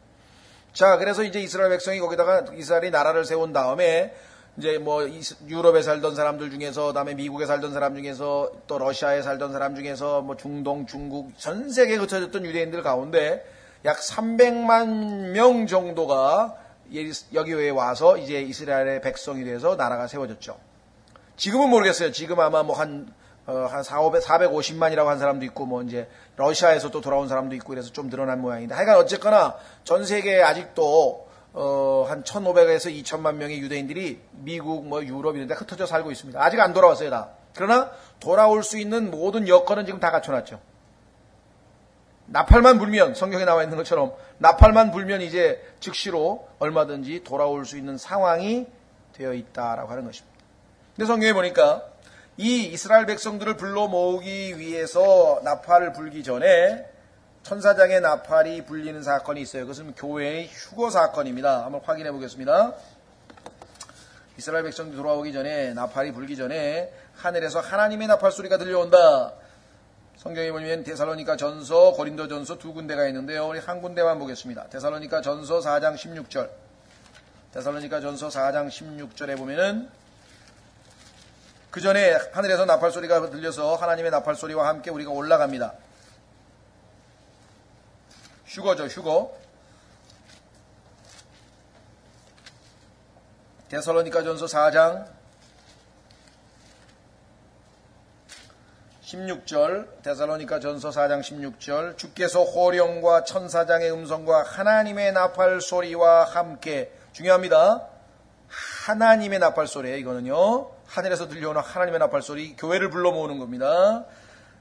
자, 그래서 이제 이스라엘 백성이 거기다가 이스라엘이 나라를 세운 다음에 이제 뭐 유럽에 살던 사람들 중에서, 그다음에 미국에 살던 사람 중에서, 또 러시아에 살던 사람 중에서, 뭐 중동, 중국, 전 세계에 흩어졌던 유대인들 가운데 약 300만 명 정도가 여기에 와서 이제 이스라엘의 백성이 돼서 나라가 세워졌죠. 지금은 모르겠어요. 지금 아마 뭐 한 450만이라고 한 사람도 있고, 뭐 이제 러시아에서 또 돌아온 사람도 있고, 이래서 좀 늘어난 모양인데, 하여간 어쨌거나 전 세계에 아직도 한 1,500에서 2천만 명의 유대인들이 미국, 뭐 유럽 이런 데 흩어져 살고 있습니다. 아직 안 돌아왔어요, 다. 그러나 돌아올 수 있는 모든 여건은 지금 다 갖춰놨죠. 나팔만 불면, 성경에 나와 있는 것처럼 나팔만 불면 이제 즉시로 얼마든지 돌아올 수 있는 상황이 되어 있다라고 하는 것입니다. 근데 성경에 보니까 이 이스라엘 백성들을 불러 모으기 위해서 나팔을 불기 전에 천사장의 나팔이 불리는 사건이 있어요. 그것은 교회의 휴거 사건입니다. 한번 확인해 보겠습니다. 이스라엘 백성들이 돌아오기 전에, 나팔이 불기 전에 하늘에서 하나님의 나팔 소리가 들려온다. 성경에 보면 데살로니가 전서, 고린도 전서 두 군데가 있는데요. 우리 한 군데만 보겠습니다. 데살로니가 전서 4장 16절. 데살로니가 전서 4장 16절에 보면은 그 전에 하늘에서 나팔 소리가 들려서 하나님의 나팔 소리와 함께 우리가 올라갑니다. 휴거죠, 휴거. 데살로니가 전서 4장 16절, 데살로니가 전서 4장 16절, 주께서 호령과 천사장의 음성과 하나님의 나팔 소리와 함께, 중요합니다. 하나님의 나팔 소리예요, 이거는요. 하늘에서 들려오는 하나님의 나팔 소리, 교회를 불러 모으는 겁니다.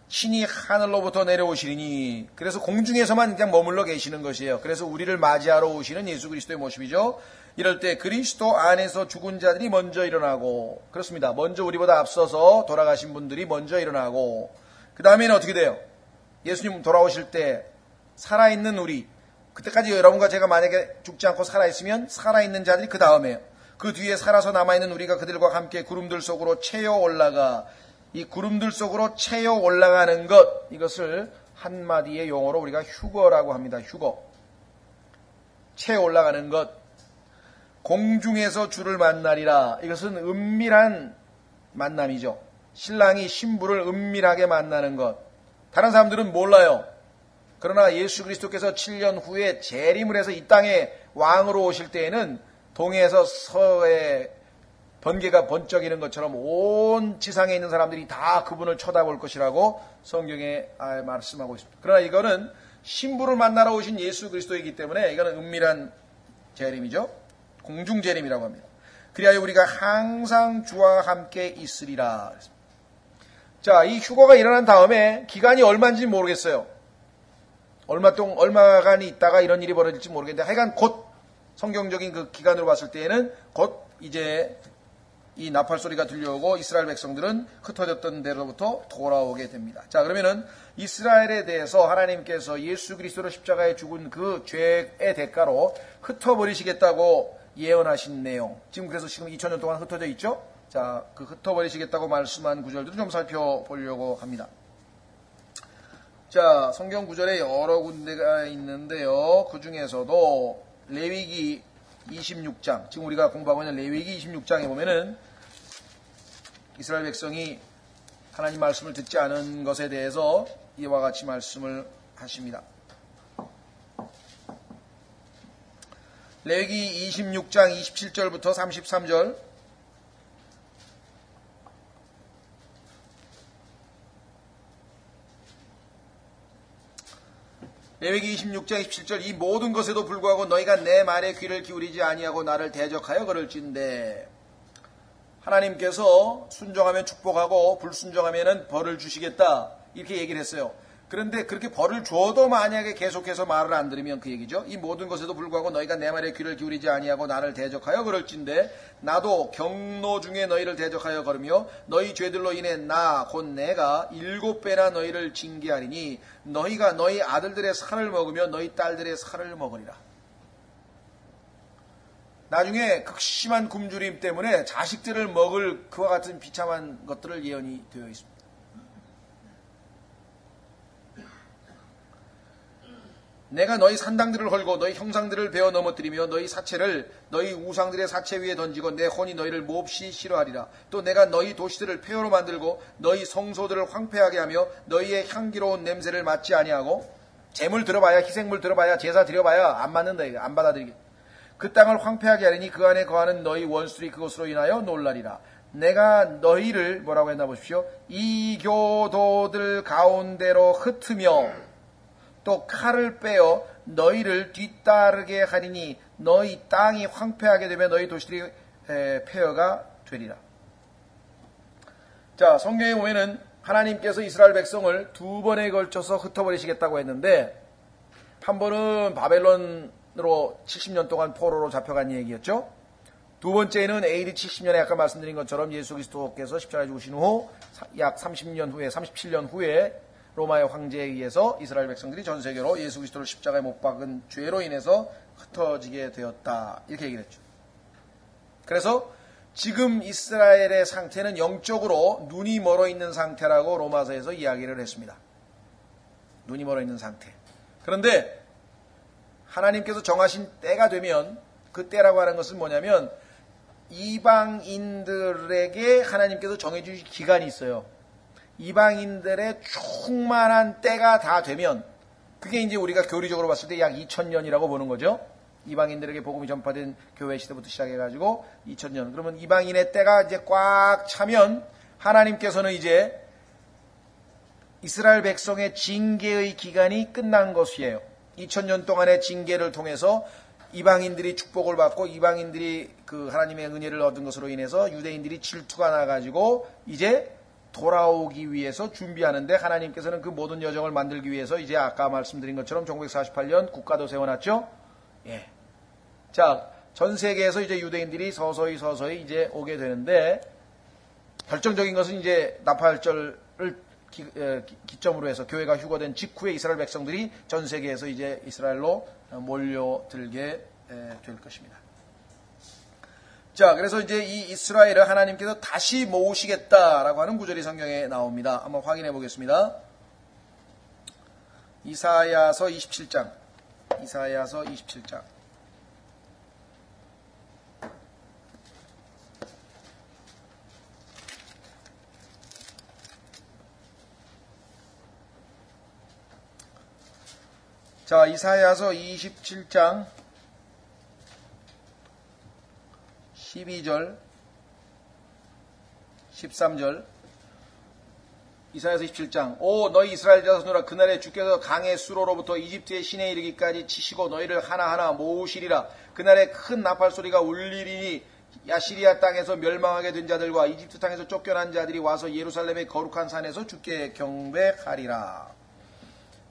신이 하늘로부터 내려오시리니, 그래서 공중에서만 그냥 머물러 계시는 것이에요. 그래서 우리를 맞이하러 오시는 예수 그리스도의 모습이죠. 이럴 때 그리스도 안에서 죽은 자들이 먼저 일어나고, 그렇습니다. 먼저 우리보다 앞서서 돌아가신 분들이 먼저 일어나고, 그 다음에는 어떻게 돼요? 예수님 돌아오실 때 살아있는 우리, 그때까지 여러분과 제가 만약에 죽지 않고 살아있으면 살아있는 자들이 그 다음에요. 그 뒤에 살아서 남아있는 우리가 그들과 함께 구름들 속으로 채여 올라가, 이 구름들 속으로 채여 올라가는 것, 이것을 한마디의 용어로 우리가 휴거라고 합니다. 휴거. 채여 올라가는 것. 공중에서 주를 만나리라. 이것은 은밀한 만남이죠. 신랑이 신부를 은밀하게 만나는 것. 다른 사람들은 몰라요. 그러나 예수 그리스도께서 7년 후에 재림을 해서 이 땅에 왕으로 오실 때에는 동에서 서에 번개가 번쩍이는 것처럼 온 지상에 있는 사람들이 다 그분을 쳐다볼 것이라고 성경에 말씀하고 있습니다. 그러나 이거는 신부를 만나러 오신 예수 그리스도이기 때문에 이거는 은밀한 재림이죠. 공중 재림이라고 합니다. 그리하여 우리가 항상 주와 함께 있으리라. 자, 이 휴거가 일어난 다음에 기간이 얼마인지 모르겠어요. 얼마간이 있다가 이런 일이 벌어질지 모르겠는데, 하여간 곧 성경적인 그 기간으로 봤을 때에는 곧 이제 이 나팔 소리가 들려오고 이스라엘 백성들은 흩어졌던 데로부터 돌아오게 됩니다. 자, 그러면은 이스라엘에 대해서 하나님께서 예수 그리스도로 십자가에 죽은 그 죄의 대가로 흩어버리시겠다고 예언하신 내용. 그래서 지금 2000년 동안 흩어져 있죠? 자, 그 흩어버리시겠다고 말씀한 구절들을 좀 살펴보려고 합니다. 자, 성경 구절에 여러 군데가 있는데요. 그 중에서도 레위기 26장, 지금 우리가 공부하고 있는 레위기 26장에 보면은 이스라엘 백성이 하나님 말씀을 듣지 않은 것에 대해서 이와 같이 말씀을 하십니다. 레위기 26장 27절부터 33절. 레위기 26장 27절. 이 모든 것에도 불구하고 너희가 내 말에 귀를 기울이지 아니하고 나를 대적하여 그럴진대. 하나님께서 순종하면 축복하고 불순종하면 벌을 주시겠다, 이렇게 얘기를 했어요. 그런데 그렇게 벌을 줘도 만약에 계속해서 말을 안 들으면 그 얘기죠. 이 모든 것에도 불구하고 너희가 내 말에 귀를 기울이지 아니하고 나를 대적하여 그럴진대 나도 경로 중에 너희를 대적하여 걸으며 너희 죄들로 인해 나 곧 내가 7배나 너희를 징계하리니 너희가 너희 아들들의 살을 먹으며 너희 딸들의 살을 먹으리라. 나중에 극심한 굶주림 때문에 자식들을 먹을 그와 같은 비참한 것들을 예언이 되어 있습니다. 내가 너희 산당들을 헐고 너희 형상들을 베어 넘어뜨리며 너희 사체를 너희 우상들의 사체 위에 던지고 내 혼이 너희를 몹시 싫어하리라. 또 내가 너희 도시들을 폐허로 만들고 너희 성소들을 황폐하게 하며 너희의 향기로운 냄새를 맡지 아니하고 제물 들어봐야, 희생물 들어봐야, 제사 드려봐야 안 맞는다, 이거 안 받아들이게. 그 땅을 황폐하게 하리니 그 안에 거하는 너희 원수들이 그것으로 인하여 놀라리라. 내가 너희를 뭐라고 했나 보십시오. 이교도들 가운데로 흩으며 또 칼을 빼어 너희를 뒤따르게 하리니 너희 땅이 황폐하게 되면 너희 도시들이 폐허가 되리라. 자, 성경에 보면은 하나님께서 이스라엘 백성을 2번에 걸쳐서 흩어버리시겠다고 했는데, 한 번은 바벨론으로 70년 동안 포로로 잡혀간 얘기였죠. 두 번째는 AD 70년에 아까 말씀드린 것처럼 예수 그리스도께서 십자가에 죽으신 후 약 30년 후에, 37년 후에 로마의 황제에 의해서 이스라엘 백성들이 전 세계로 예수 그리스도를 십자가에 못 박은 죄로 인해서 흩어지게 되었다, 이렇게 얘기를 했죠. 그래서 지금 이스라엘의 상태는 영적으로 눈이 멀어 있는 상태라고 로마서에서 이야기를 했습니다. 눈이 멀어 있는 상태. 그런데 하나님께서 정하신 때가 되면, 그 때라고 하는 것은 뭐냐면 이방인들에게 하나님께서 정해주신 기간이 있어요. 이방인들의 충만한 때가 다 되면, 그게 이제 우리가 교리적으로 봤을 때 약 2000년이라고 보는 거죠. 이방인들에게 복음이 전파된 교회 시대부터 시작해가지고 2000년. 그러면 이방인의 때가 이제 꽉 차면 하나님께서는 이제 이스라엘 백성의 징계의 기간이 끝난 것이에요. 2000년 동안의 징계를 통해서 이방인들이 축복을 받고 이방인들이 그 하나님의 은혜를 얻은 것으로 인해서 유대인들이 질투가 나가지고 이제 돌아오기 위해서 준비하는데, 하나님께서는 그 모든 여정을 만들기 위해서 이제 아까 말씀드린 것처럼 1948년 국가도 세워놨죠. 예. 자, 전 세계에서 이제 유대인들이 서서히 이제 오게 되는데, 결정적인 것은 이제 나팔절을 기점으로 해서 교회가 휴거된 직후에 이스라엘 백성들이 전 세계에서 이제 이스라엘로 몰려들게 될 것입니다. 자, 그래서 이제 이 이스라엘을 하나님께서 다시 모으시겠다라고 하는 구절이 성경에 나옵니다. 한번 확인해 보겠습니다. 이사야서 27장. 자, 이사야서 27장 12절, 13절. 이사야서 27장. 오 너희 이스라엘 자손들아, 그날에 주께서 강의 수로로부터 이집트의 신에 이르기까지 치시고 너희를 하나하나 모으시리라. 그날에 큰 나팔 소리가 울리리니 야시리아 땅에서 멸망하게 된 자들과 이집트 땅에서 쫓겨난 자들이 와서 예루살렘의 거룩한 산에서 주께 경배하리라.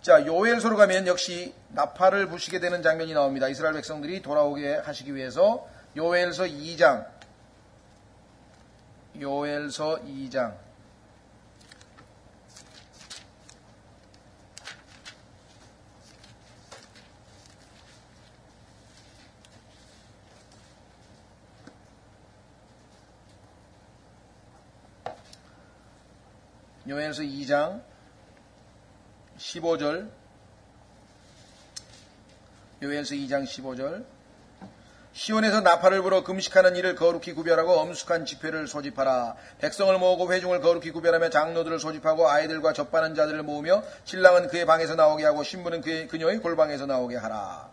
자, 요엘서로 가면 역시 나팔을 부시게 되는 장면이 나옵니다. 이스라엘 백성들이 돌아오게 하시기 위해서 요엘서 2장 요엘서 2장. 요엘서 2장 15절. 요엘서 2장 15절. 시온에서 나팔을 불어 금식하는 일을 거룩히 구별하고 엄숙한 집회를 소집하라. 백성을 모으고 회중을 거룩히 구별하며 장로들을 소집하고 아이들과 젖바는 자들을 모으며 신랑은 그의 방에서 나오게 하고 신부는 그녀의 골방에서 나오게 하라.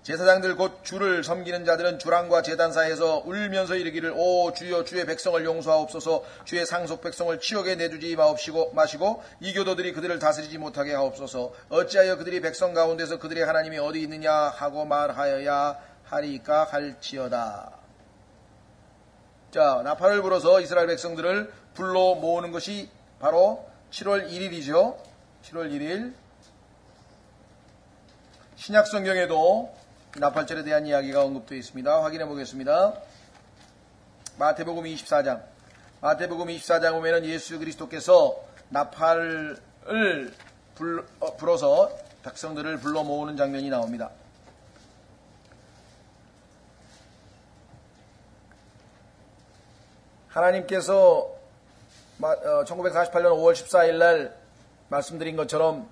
제사장들 곧 주를 섬기는 자들은 주랑과 제단 사이에서 울면서 이르기를 오 주여 주의 백성을 용서하옵소서. 주의 상속 백성을 치욕에 내주지 마시고 이 교도들이 그들을 다스리지 못하게 하옵소서. 어찌하여 그들이 백성 가운데서 그들의 하나님이 어디 있느냐 하고 말하여야 하리까 할지어다. 자, 나팔을 불어서 이스라엘 백성들을 불러 모으는 것이 바로 7월 1일이죠. 7월 1일. 신약 성경에도 나팔절에 대한 이야기가 언급되어 있습니다. 확인해 보겠습니다. 마태복음 24장. 마태복음 24장 보면은 예수 그리스도께서 나팔을 불어서 백성들을 불러 모으는 장면이 나옵니다. 하나님께서 1948년 5월 14일 날 말씀드린 것처럼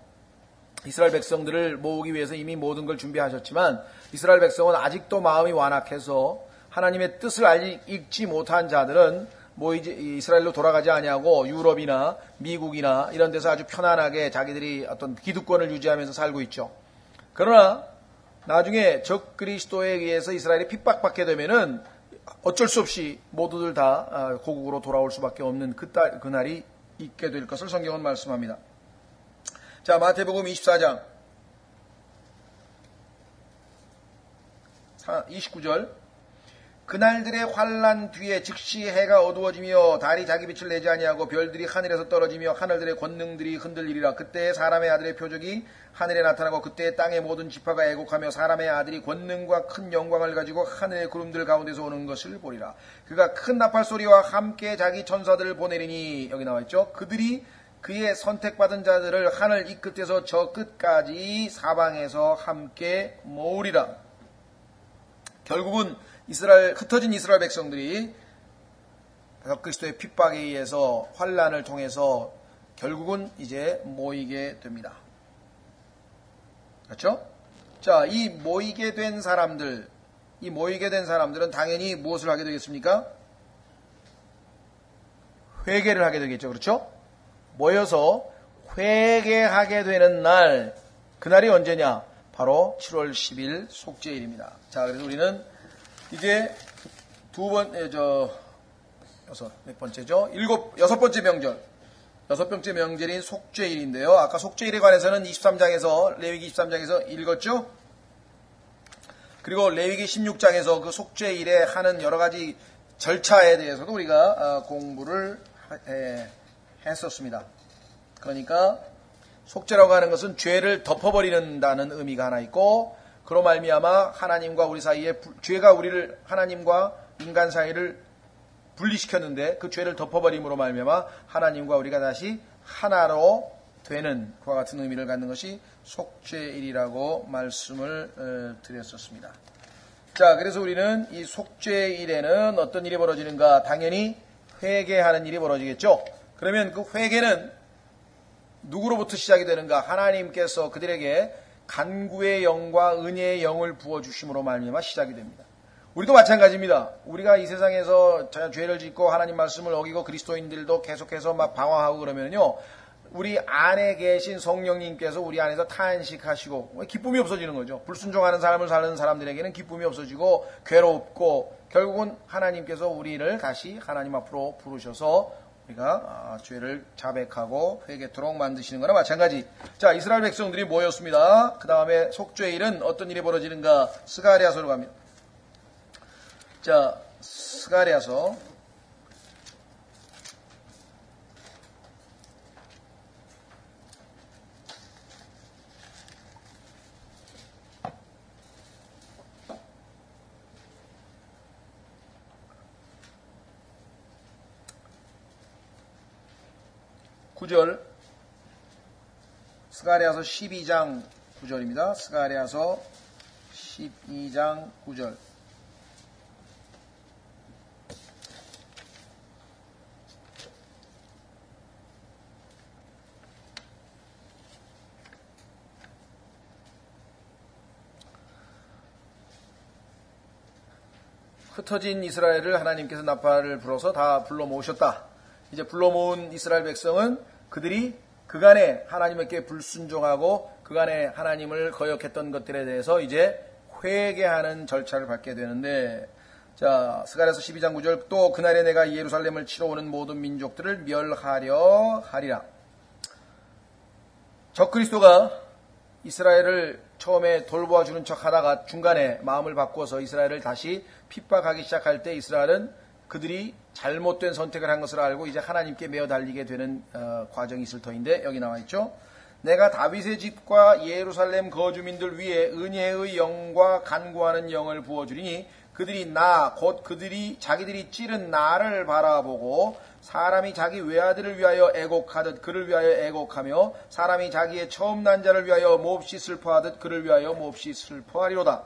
이스라엘 백성들을 모으기 위해서 이미 모든 걸 준비하셨지만 이스라엘 백성은 아직도 마음이 완악해서 하나님의 뜻을 읽지 못한 자들은 이스라엘로 돌아가지 아니하고 유럽이나 미국이나 이런 데서 아주 편안하게 자기들이 어떤 기득권을 유지하면서 살고 있죠. 그러나 나중에 적 그리스도에 의해서 이스라엘이 핍박받게 되면은 어쩔 수 없이 모두들 다 고국으로 돌아올 수밖에 없는 그날이 있게 될 것을 성경은 말씀합니다. 자, 마태복음 24장 29절. 그날들의 환난 뒤에 즉시 해가 어두워지며 달이 자기 빛을 내지 아니하고 별들이 하늘에서 떨어지며 하늘들의 권능들이 흔들리리라. 그때 사람의 아들의 표적이 하늘에 나타나고 그때 땅의 모든 지파가 애곡하며 사람의 아들이 권능과 큰 영광을 가지고 하늘의 구름들 가운데서 오는 것을 보리라. 그가 큰 나팔 소리와 함께 자기 천사들을 보내리니, 여기 나와있죠. 그들이 그의 선택받은 자들을 하늘 이 끝에서 저 끝까지 사방에서 함께 모으리라. 결국은 흩어진 이스라엘 백성들이 그리스도의 핍박에 의해서 환난을 통해서 결국은 이제 모이게 됩니다. 그렇죠? 자, 이 모이게 된 사람들은 당연히 무엇을 하게 되겠습니까? 회개를 하게 되겠죠. 그렇죠? 모여서 회개하게 되는 날, 그날이 언제냐? 바로 7월 10일 속죄일입니다. 자, 그래서 우리는 이제 여섯 번째 명절. 여섯 번째 명절인 속죄일인데요. 아까 속죄일에 관해서는 23장에서, 레위기 23장에서 읽었죠? 그리고 레위기 16장에서 그 속죄일에 하는 여러 가지 절차에 대해서도 우리가 공부를 했었습니다. 그러니까 속죄라고 하는 것은 죄를 덮어버리는다는 의미가 하나 있고, 그로 말미암아 하나님과 우리 사이에 죄가 우리를 하나님과 인간 사이를 분리시켰는데 그 죄를 덮어버림으로 말미암아 하나님과 우리가 다시 하나로 되는 그와 같은 의미를 갖는 것이 속죄일이라고 말씀을 드렸었습니다. 자, 그래서 우리는 이 속죄일에는 어떤 일이 벌어지는가? 당연히 회개하는 일이 벌어지겠죠. 그러면 그 회개는 누구로부터 시작이 되는가? 하나님께서 그들에게 간구의 영과 은혜의 영을 부어주심으로 말미암아 시작이 됩니다. 우리도 마찬가지입니다. 우리가 이 세상에서 죄를 짓고 하나님 말씀을 어기고 그리스도인들도 계속해서 막 방황하고 그러면요, 우리 안에 계신 성령님께서 우리 안에서 탄식하시고 기쁨이 없어지는 거죠. 불순종하는 삶을 사는 사람들에게는 기쁨이 없어지고 괴롭고 결국은 하나님께서 우리를 다시 하나님 앞으로 부르셔서 우리가 죄를 자백하고 회개토록 만드시는 거나 마찬가지. 자, 이스라엘 백성들이 모였습니다. 그 다음에 속죄일은 어떤 일이 벌어지는가? 스가랴서로 갑니다. 자, 스가랴서 9절, 스가랴서 12장 9절입니다. 스가랴서 12장 9절. 흩어진 이스라엘을 하나님께서 나팔을 불어서 다 불러 모으셨다. 이제 불러 모은 이스라엘 백성은 그들이 그간에 하나님께 불순종하고 그간에 하나님을 거역했던 것들에 대해서 이제 회개하는 절차를 밟게 되는데, 자, 스가랴서 12장 9절, 또 그날에 내가 예루살렘을 치러 오는 모든 민족들을 멸하려 하리라. 적그리스도가 이스라엘을 처음에 돌보아주는 척 하다가 중간에 마음을 바꿔서 이스라엘을 다시 핍박하기 시작할 때 이스라엘은 그들이 잘못된 선택을 한 것을 알고 이제 하나님께 메어 달리게 되는 과정이 있을 터인데, 여기 나와 있죠. 내가 다윗의 집과 예루살렘 거주민들 위에 은혜의 영과 간구하는 영을 부어주리니 그들이 곧 그들이 자기들이 찌른 나를 바라보고 사람이 자기 외아들을 위하여 애곡하듯 그를 위하여 애곡하며 사람이 자기의 처음 난 자를 위하여 몹시 슬퍼하듯 그를 위하여 몹시 슬퍼하리로다.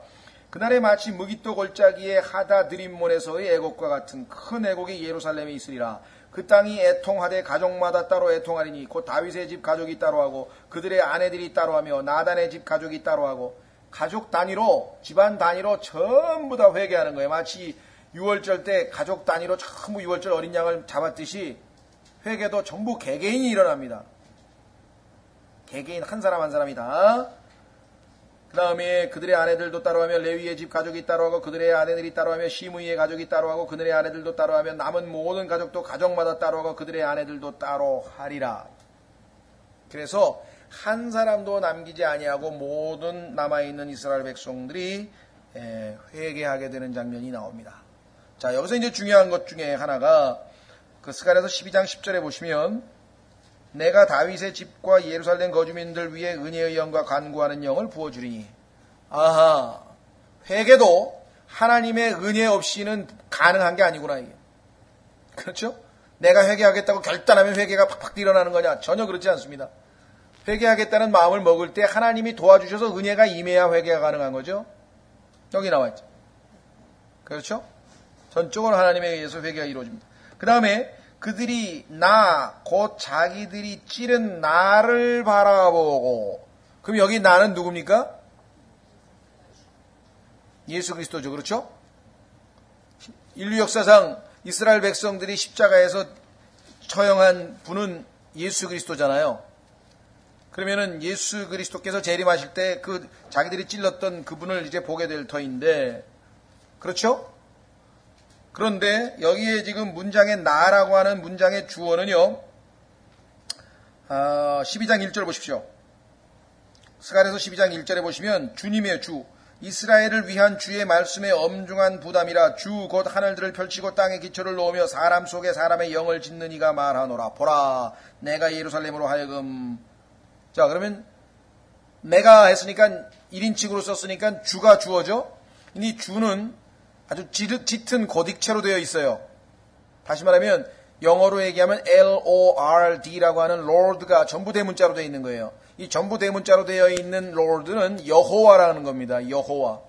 그날에 마치 무깃도 골짜기의 하다드림몬에서의 애곡과 같은 큰 애곡이 예루살렘에 있으리라. 그 땅이 애통하되 가족마다 따로 애통하리니 곧 다윗의 집 가족이 따로 하고 그들의 아내들이 따로 하며 나단의 집 가족이 따로 하고, 가족 단위로 집안 단위로 전부 다 회개하는 거예요. 마치 유월절 때 가족 단위로 전부 유월절 어린 양을 잡았듯이 회개도 전부 개개인이 일어납니다. 개개인 한 사람 한 사람이 다. 그 다음에 그들의 아내들도 따로하며 레위의 집 가족이 따로하고 그들의 아내들이 따로하며 시므이의 가족이 따로하고 그들의 아내들도 따로하며 남은 모든 가족도 가족마다 따로하고 그들의 아내들도 따로하리라. 그래서 한 사람도 남기지 아니하고 모든 남아있는 이스라엘 백성들이 회개하게 되는 장면이 나옵니다. 자, 여기서 이제 중요한 것 중에 하나가 그 스가랴서 12장 10절에 보시면 내가 다윗의 집과 예루살렘 거주민들 위에 은혜의 영과 간구하는 영을 부어주리니. 아하, 회개도 하나님의 은혜 없이는 가능한 게 아니구나, 이게. 그렇죠? 내가 회개하겠다고 결단하면 회개가 팍팍 일어나는 거냐? 전혀 그렇지 않습니다. 회개하겠다는 마음을 먹을 때 하나님이 도와주셔서 은혜가 임해야 회개가 가능한 거죠. 여기 나와 있죠. 그렇죠? 전적으로 하나님에 의해서 회개가 이루어집니다. 그 다음에 그들이 곧 자기들이 찌른 나를 바라보고. 그럼 여기 나는 누굽니까? 예수 그리스도죠. 그렇죠? 인류 역사상 이스라엘 백성들이 십자가에서 처형한 분은 예수 그리스도잖아요. 그러면은 예수 그리스도께서 재림하실 때 그 자기들이 찔렀던 그분을 이제 보게 될 터인데, 그렇죠? 그런데 여기에 지금 문장의 나라고 하는 문장의 주어는요, 12장 1절 보십시오. 스가랴서 12장 1절에 보시면 주님의 주, 이스라엘을 위한 주의 말씀의 엄중한 부담이라. 주 곧 하늘들을 펼치고 땅에 기초를 놓으며 사람 속에 사람의 영을 짓는 이가 말하노라. 보라, 내가 예루살렘으로 하여금. 자, 그러면 내가 했으니까 1인칭으로 썼으니까 주가 주어죠. 이 주는 아주 짙은 고딕체로 되어 있어요. 다시 말하면 영어로 얘기하면 Lord라고 하는 Lord가 전부 대문자로 되어 있는 거예요. 이 전부 대문자로 되어 있는 Lord는 여호와라는 겁니다. 여호와.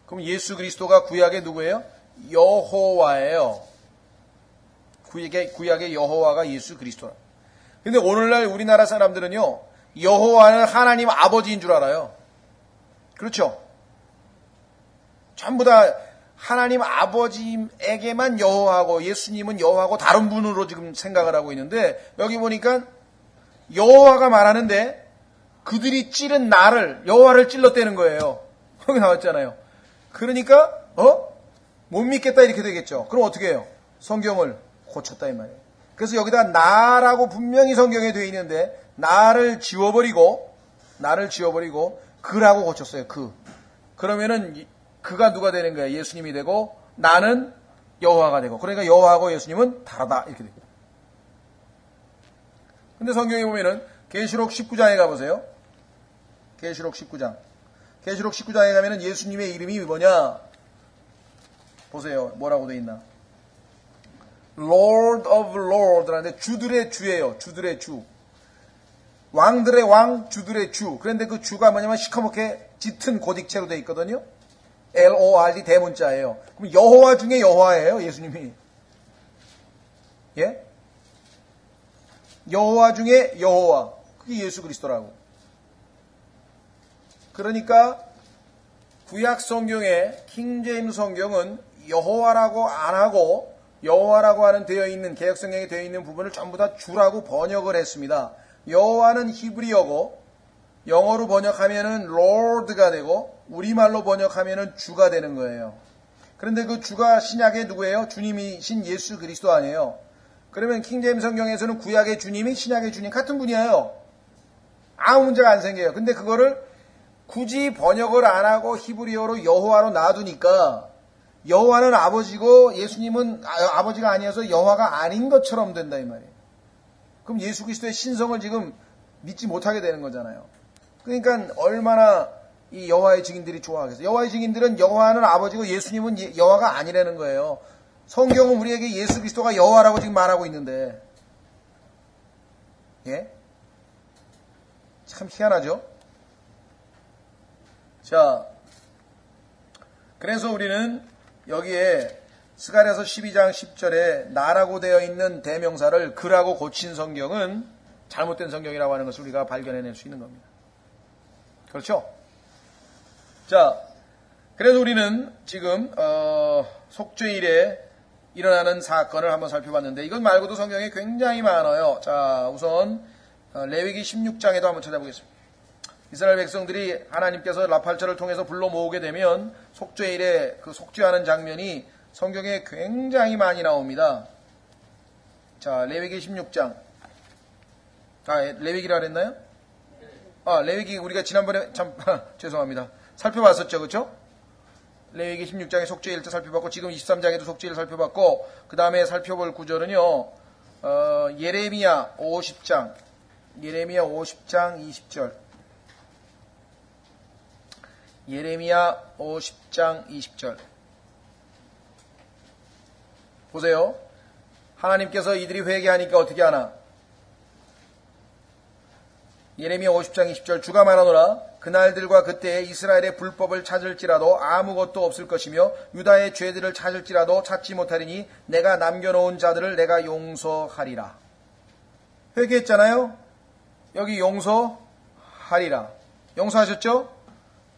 그럼 예수 그리스도가 구약의 누구예요? 여호와예요. 구약의 여호와가 예수 그리스도라. 근데 오늘날 우리나라 사람들은요, 여호와는 하나님 아버지인 줄 알아요. 그렇죠? 전부 다 하나님 아버지에게만 여호와하고 예수님은 여호와하고 다른 분으로 지금 생각을 하고 있는데, 여기 보니까 여호와가 말하는데 그들이 찌른 나를, 여호와를 찔렀다는 거예요. 거기 나왔잖아요. 그러니까 못 믿겠다 이렇게 되겠죠. 그럼 어떻게 해요? 성경을 고쳤다 이 말이에요. 그래서 여기다 나라고 분명히 성경에 되어 있는데 나를 지워버리고 그라고 고쳤어요. 그러면은 그가 누가 되는 거야? 예수님이 되고 나는 여호와가 되고, 그러니까 여호와하고 예수님은 다르다 이렇게 됩니다. 근데 성경에 보면은 계시록 19장에 가보세요. 계시록 19장에 가면은 예수님의 이름이 뭐냐? 보세요. 뭐라고 되어 있나? Lord of Lords라는데 주들의 주예요. 주들의 주. 왕들의 왕, 주들의 주. 그런데 그 주가 뭐냐면 시커멓게 짙은 고딕체로 되어 있거든요. Lord 대문자예요. 그럼 여호와 중에 여호와예요, 예수님이. 예? 여호와 중에 여호와. 그게 예수 그리스도라고. 그러니까 구약 성경에 킹제임스 성경은 여호와라고 안 하고 여호와라고 하는 되어 있는 개역 성경에 되어 있는 부분을 전부 다 주라고 번역을 했습니다. 여호와는 히브리어고 영어로 번역하면은 Lord가 되고 우리말로 번역하면은 주가 되는 거예요. 그런데 그 주가 신약의 누구예요? 주님이신 예수 그리스도 아니에요. 그러면 킹제임스 성경에서는 구약의 주님이 신약의 주님 같은 분이에요. 아무 문제가 안 생겨요. 근데 그거를 굳이 번역을 안 하고 히브리어로 여호와로 놔두니까 여호와는 아버지고 예수님은 아버지가 아니어서 여호와가 아닌 것처럼 된다 이 말이에요. 그럼 예수 그리스도의 신성을 지금 믿지 못하게 되는 거잖아요. 그러니까 얼마나 이 여호와의 증인들이 좋아하겠어요. 여호와의 증인들은 여호와는 아버지고 예수님은 여호와가 아니라는 거예요. 성경은 우리에게 예수 그리스도가 여호와라고 지금 말하고 있는데, 예? 참 희한하죠? 자, 그래서 우리는 여기에 스가랴서 12장 10절에 나라고 되어 있는 대명사를 그라고 고친 성경은 잘못된 성경이라고 하는 것을 우리가 발견해낼 수 있는 겁니다. 그렇죠? 자, 그래서 우리는 지금 속죄일에 일어나는 사건을 한번 살펴봤는데 이것 말고도 성경에 굉장히 많아요. 자, 우선 레위기 16장에도 한번 찾아보겠습니다. 이스라엘 백성들이 하나님께서 나팔절을 통해서 불러 모으게 되면 속죄일에 그 속죄하는 장면이 성경에 굉장히 많이 나옵니다. 자, 레위기 16장. 레위기라 그랬나요? 레위기 우리가 지난번에 참 죄송합니다. 살펴봤었죠. 그렇죠? 레위기 16장의 속죄일 때 살펴봤고 지금 23장에도 속죄일 살펴봤고 그 다음에 살펴볼 구절은요. 예레미야 50장 20절 예레미야 50장 20절 보세요. 하나님께서 이들이 회개하니까 어떻게 하나? 예레미야 50장 20절 주가 말하노라 그날들과 그때에 이스라엘의 불법을 찾을지라도 아무것도 없을 것이며 유다의 죄들을 찾을지라도 찾지 못하리니 내가 남겨놓은 자들을 내가 용서하리라. 회개했잖아요. 여기 용서하리라. 용서하셨죠?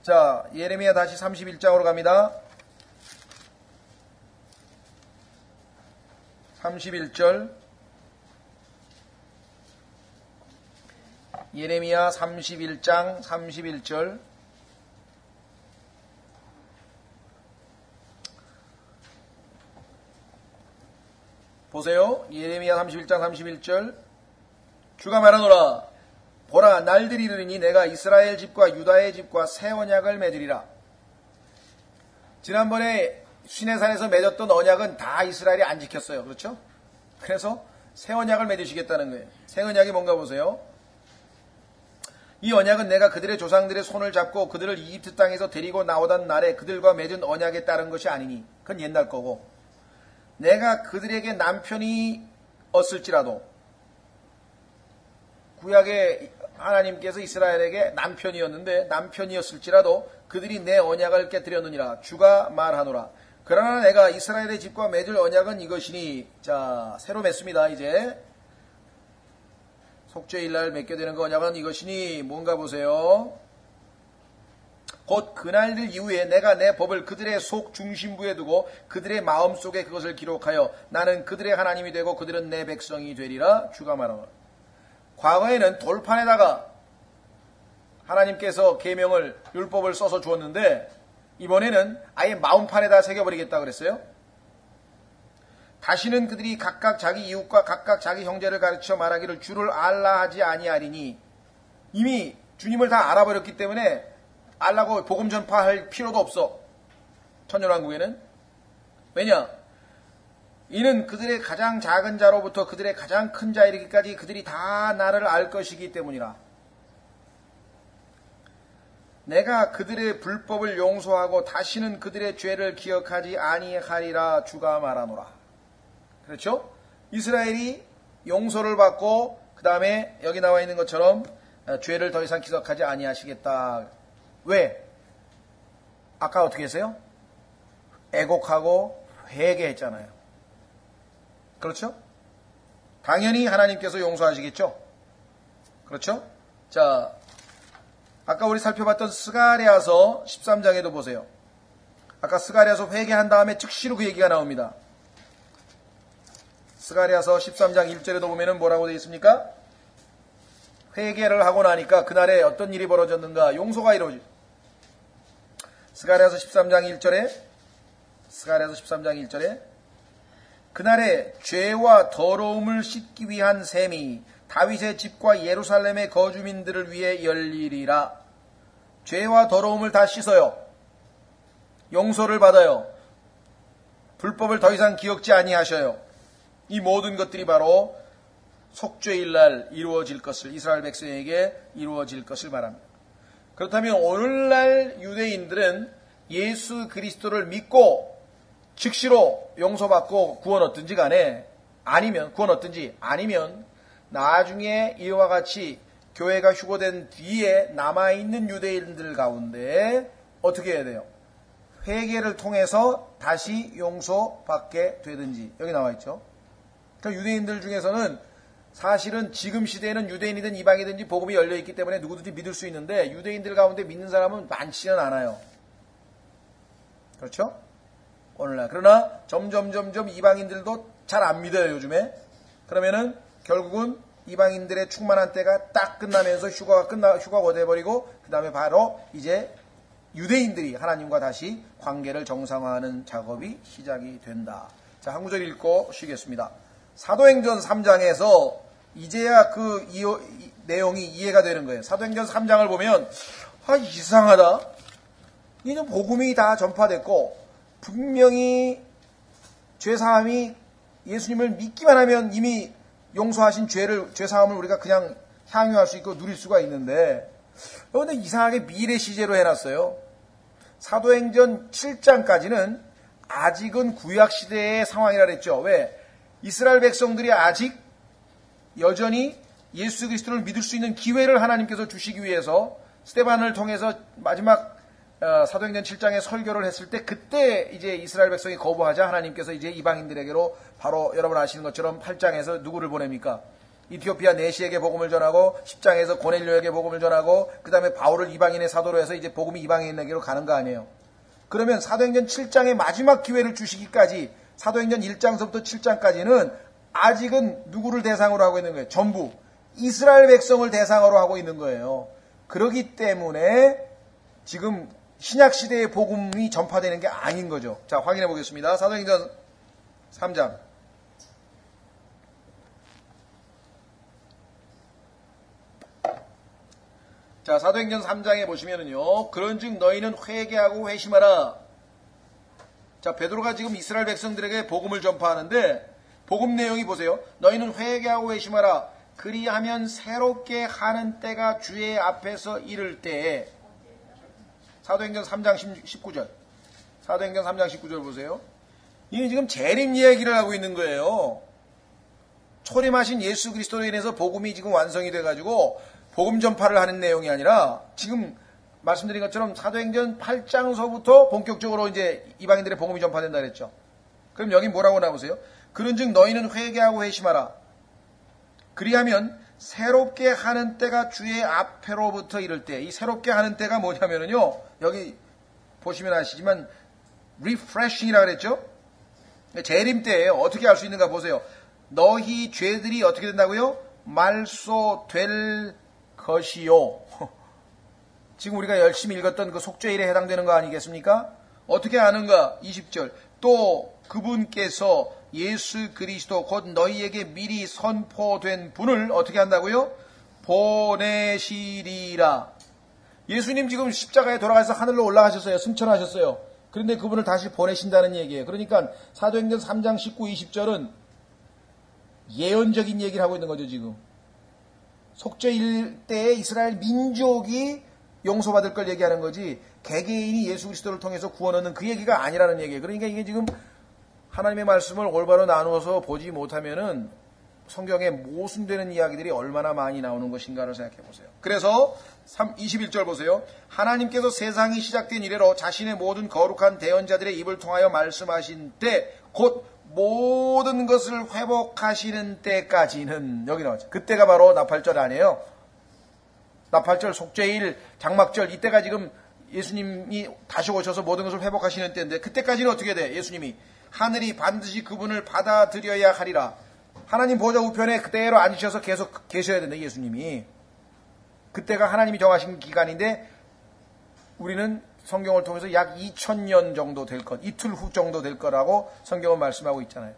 자, 예레미야 다시 31장으로 갑니다. 31절 예레미야 31장 31절 보세요. 예레미야 31장 31절 주가 말하노라 보라 날들이 이르니 내가 이스라엘 집과 유다의 집과 새 언약을 맺으리라. 지난번에 시내산에서 맺었던 언약은 다 이스라엘이 안 지켰어요. 그렇죠? 그래서 새 언약을 맺으시겠다는 거예요. 새 언약이 뭔가 보세요. 이 언약은 내가 그들의 조상들의 손을 잡고 그들을 이집트 땅에서 데리고 나오던 날에 그들과 맺은 언약에 따른 것이 아니니 그건 옛날 거고 내가 그들에게 남편이었을지라도 구약의 하나님께서 이스라엘에게 남편이었을지라도 그들이 내 언약을 깨뜨렸느니라 주가 말하노라. 그러나 내가 이스라엘의 집과 맺을 언약은 이것이니 자 새로 맺습니다. 이제 속죄일날 맺게 되는 그 언약은 이것이니 뭔가 보세요. 곧 그날들 이후에 내가 내 법을 그들의 속 중심부에 두고 그들의 마음속에 그것을 기록하여 나는 그들의 하나님이 되고 그들은 내 백성이 되리라 주가 말하노라. 과거에는 돌판에다가 하나님께서 계명을 율법을 써서 주었는데 이번에는 아예 마음판에다 새겨버리겠다 그랬어요. 다시는 그들이 각각 자기 이웃과 각각 자기 형제를 가르쳐 말하기를 주를 알라 하지 아니하리니 이미 주님을 다 알아버렸기 때문에 알라고 복음 전파할 필요도 없어. 천년왕국에는. 왜냐? 이는 그들의 가장 작은 자로부터 그들의 가장 큰 자 이르기까지 그들이 다 나를 알 것이기 때문이라. 내가 그들의 불법을 용서하고 다시는 그들의 죄를 기억하지 아니하리라 주가 말하노라. 그렇죠? 이스라엘이 용서를 받고 그 다음에 여기 나와 있는 것처럼 죄를 더 이상 기억하지 아니하시겠다. 왜? 아까 어떻게 했어요? 애곡하고 회개했잖아요. 그렇죠? 당연히 하나님께서 용서하시겠죠? 그렇죠? 자, 아까 우리 살펴봤던 스가랴서 13장에도 보세요. 아까 스가랴서 회개한 다음에 즉시로 그 얘기가 나옵니다. 스가랴서 13장 1절에도 보면은 뭐라고 되어 있습니까? 회개를 하고 나니까 그날에 어떤 일이 벌어졌는가? 용서가 이루어지. 스가랴서 13장 1절에 그날에 죄와 더러움을 씻기 위한 셈이 다윗의 집과 예루살렘의 거주민들을 위해 열리리라. 죄와 더러움을 다 씻어요. 용서를 받아요. 불법을 더 이상 기억지 아니하셔요. 이 모든 것들이 바로 속죄일날 이루어질 것을, 이스라엘 백성에게 이루어질 것을 말합니다. 그렇다면 오늘날 유대인들은 예수 그리스도를 믿고 즉시로 용서받고 구원 얻든지 간에 아니면 나중에 이와 같이 교회가 휴거된 뒤에 남아있는 유대인들 가운데 어떻게 해야 돼요? 회개를 통해서 다시 용서받게 되든지. 여기 나와 있죠. 그러니까 유대인들 중에서는 사실은 지금 시대에는 유대인이든 이방이든지 복음이 열려있기 때문에 누구든지 믿을 수 있는데 유대인들 가운데 믿는 사람은 많지는 않아요. 그렇죠? 오늘날. 그러나 점점 이방인들도 잘 안 믿어요, 요즘에. 그러면은 결국은 이방인들의 충만한 때가 딱 끝나면서 휴가가 돼버리고 그 다음에 바로 이제 유대인들이 하나님과 다시 관계를 정상화하는 작업이 시작이 된다. 자, 한 구절 읽고 쉬겠습니다. 사도행전 3장에서 이제야 그 내용이 이해가 되는 거예요. 사도행전 3장을 보면 이상하다. 이는 복음이 다 전파됐고 분명히 죄사함이 예수님을 믿기만 하면 이미 용서하신 죄사함을 우리가 그냥 향유할 수 있고 누릴 수가 있는데 그런데 이상하게 미래 시제로 해놨어요. 사도행전 7장까지는 아직은 구약시대의 상황이라 그랬죠. 왜? 이스라엘 백성들이 아직 여전히 예수 그리스도를 믿을 수 있는 기회를 하나님께서 주시기 위해서 스데반을 통해서 마지막 사도행전 7장에 설교를 했을 때 그때 이제 이스라엘 백성이 거부하자 하나님께서 이제 이방인들에게로 바로 여러분 아시는 것처럼 8장에서 누구를 보냅니까? 이티오피아 내시에게 복음을 전하고 10장에서 고넬료에게 복음을 전하고 그 다음에 바울을 이방인의 사도로 해서 이제 복음이 이방인에게로 가는 거 아니에요. 그러면 사도행전 7장의 마지막 기회를 주시기까지 사도행전 1장서부터 7장까지는 아직은 누구를 대상으로 하고 있는 거예요? 전부 이스라엘 백성을 대상으로 하고 있는 거예요. 그렇기 때문에 지금 신약시대의 복음이 전파되는 게 아닌 거죠. 자, 확인해 보겠습니다. 사도행전 3장. 자, 사도행전 3장에 보시면은요. 그런즉 너희는 회개하고 회심하라. 자, 베드로가 지금 이스라엘 백성들에게 복음을 전파하는데 복음 내용이 보세요. 너희는 회개하고 회심하라. 그리하면 새롭게 하는 때가 주의 앞에서 이를 때에. 사도행전 3장 19절. 사도행전 3장 19절 보세요. 이게 지금 재림 이야기를 하고 있는 거예요. 초림하신 예수 그리스도로 인해서 복음이 지금 완성이 돼가지고 복음 전파를 하는 내용이 아니라 지금 말씀드린 것처럼 사도행전 8장서부터 본격적으로 이제 이방인들의 복음이 전파된다 그랬죠. 그럼 여기 뭐라고 나오세요? 그런즉 너희는 회개하고 회심하라. 그리하면 새롭게 하는 때가 주의 앞에로부터 이를 때. 이 새롭게 하는 때가 뭐냐면요. 여기 보시면 아시지만 refreshing이라고 그랬죠. 재림 때예요. 어떻게 알 수 있는가 보세요. 너희 죄들이 어떻게 된다고요? 말소될 것이요. 지금 우리가 열심히 읽었던 그 속죄일에 해당되는 거 아니겠습니까? 어떻게 아는가? 20절. 또 그분께서 예수 그리스도 곧 너희에게 미리 선포된 분을 어떻게 한다고요? 보내시리라. 예수님 지금 십자가에 돌아가서 하늘로 올라가셨어요. 승천하셨어요. 그런데 그분을 다시 보내신다는 얘기예요. 그러니까 사도행전 3장 19, 20절은 예언적인 얘기를 하고 있는 거죠. 지금 속죄일 때에 이스라엘 민족이 용서받을 걸 얘기하는 거지 개개인이 예수 그리스도를 통해서 구원 얻는 그 얘기가 아니라는 얘기예요. 그러니까 이게 지금 하나님의 말씀을 올바로 나누어서 보지 못하면은 성경에 모순되는 이야기들이 얼마나 많이 나오는 것인가를 생각해 보세요. 그래서 21절 보세요. 하나님께서 세상이 시작된 이래로 자신의 모든 거룩한 대언자들의 입을 통하여 말씀하신 때 곧 모든 것을 회복하시는 때까지는, 여기 나오죠. 그때가 바로 나팔절 아니에요. 나팔절, 속죄일, 장막절, 이때가 지금 예수님이 다시 오셔서 모든 것을 회복하시는 때인데, 그때까지는 어떻게 돼? 예수님이 하늘이 반드시 그분을 받아들여야 하리라. 하나님 보좌 우편에 그대로 앉으셔서 계속 계셔야 된다, 예수님이. 그때가 하나님이 정하신 기간인데, 우리는 성경을 통해서 약 2000년 정도 될 것, 이틀 후 정도 될 거라고 성경은 말씀하고 있잖아요.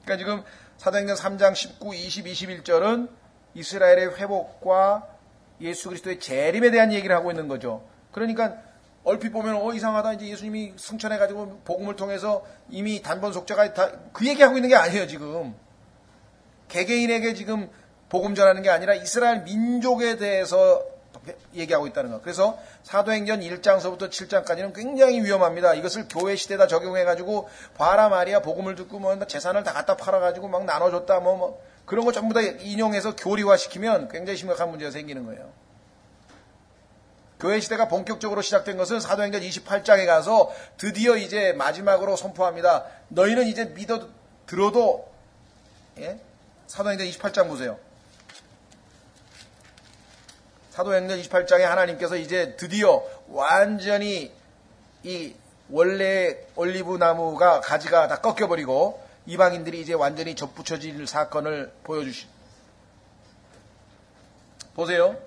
그러니까 지금 사도행전 3장 19, 20, 21절은 이스라엘의 회복과 예수 그리스도의 재림에 대한 얘기를 하고 있는 거죠. 그러니까 얼핏 보면 이상하다, 이제 예수님이 승천해가지고 복음을 통해서 이미 단번 속죄가 다 그 얘기하고 있는 게 아니에요. 지금 개개인에게 지금 복음 전하는 게 아니라 이스라엘 민족에 대해서 얘기하고 있다는 거. 그래서 사도행전 1장서부터 7장까지는 굉장히 위험합니다. 이것을 교회 시대에다 적용해가지고 봐라 말이야, 복음을 듣고 뭐 재산을 다 갖다 팔아가지고 막 나눠줬다 뭐 그런 거 전부 다 인용해서 교리화시키면 굉장히 심각한 문제가 생기는 거예요. 교회 시대가 본격적으로 시작된 것은 사도행전 28장에 가서 드디어 이제 마지막으로 선포합니다. 너희는 이제 들어도, 예? 사도행전 28장 보세요. 사도행전 28장에 하나님께서 이제 드디어 완전히 이 원래 올리브 나무가 가지가 다 꺾여버리고 이방인들이 이제 완전히 접붙여질 사건을 보세요.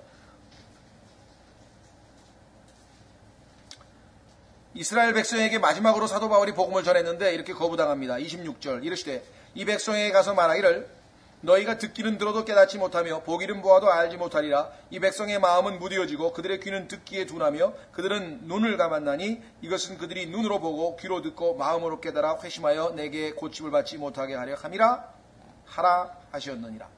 이스라엘 백성에게 마지막으로 사도 바울이 복음을 전했는데 이렇게 거부당합니다. 26절 이르시되 이 백성에게 가서 말하기를 너희가 듣기는 들어도 깨닫지 못하며 보기는 보아도 알지 못하리라. 이 백성의 마음은 무디어지고 그들의 귀는 듣기에 둔하며 그들은 눈을 감았나니 이것은 그들이 눈으로 보고 귀로 듣고 마음으로 깨달아 회심하여 내게 고침을 받지 못하게 하려 함이라 하라 하시었느니라.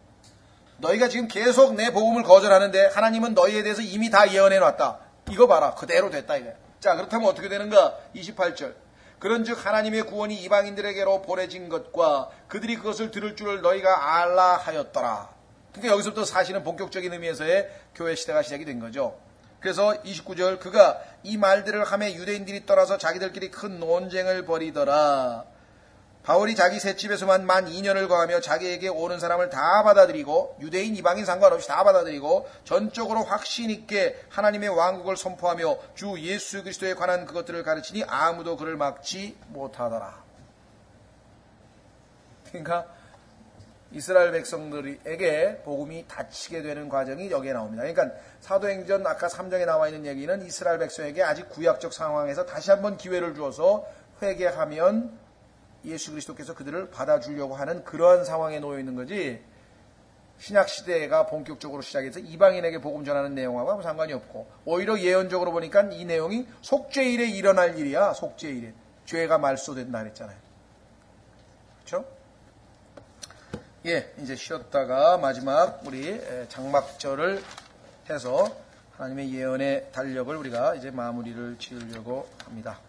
너희가 지금 계속 내 복음을 거절하는데 하나님은 너희에 대해서 이미 다 예언해놨다. 이거 봐라, 그대로 됐다 이거야. 자, 그렇다면 어떻게 되는가? 28절 그런즉 하나님의 구원이 이방인들에게로 보내진 것과 그들이 그것을 들을 줄을 너희가 알라 하였더라. 그러니까 여기서부터 사실은 본격적인 의미에서의 교회 시대가 시작이 된 거죠. 그래서 29절 그가 이 말들을 하며 유대인들이 떠나서 자기들끼리 큰 논쟁을 벌이더라. 바울이 자기 셋집에서만 만 2년을 거하며 자기에게 오는 사람을 다 받아들이고 유대인 이방인 상관없이 다 받아들이고 전적으로 확신 있게 하나님의 왕국을 선포하며 주 예수 그리스도에 관한 그것들을 가르치니 아무도 그를 막지 못하더라. 그러니까 이스라엘 백성들에게 복음이 닫히게 되는 과정이 여기에 나옵니다. 그러니까 사도행전 아까 3장에 나와 있는 얘기는 이스라엘 백성에게 아직 구약적 상황에서 다시 한번 기회를 주어서 회개하면 예수 그리스도께서 그들을 받아주려고 하는 그러한 상황에 놓여 있는 거지, 신약시대가 본격적으로 시작해서 이방인에게 복음 전하는 내용하고 아무 상관이 없고, 오히려 예언적으로 보니까 이 내용이 속죄일에 일어날 일이야. 속죄일에 죄가 말소된다 그랬잖아요. 그렇죠? 예, 이제 쉬었다가 마지막 우리 장막절을 해서 하나님의 예언의 달력을 우리가 이제 마무리를 지으려고 합니다.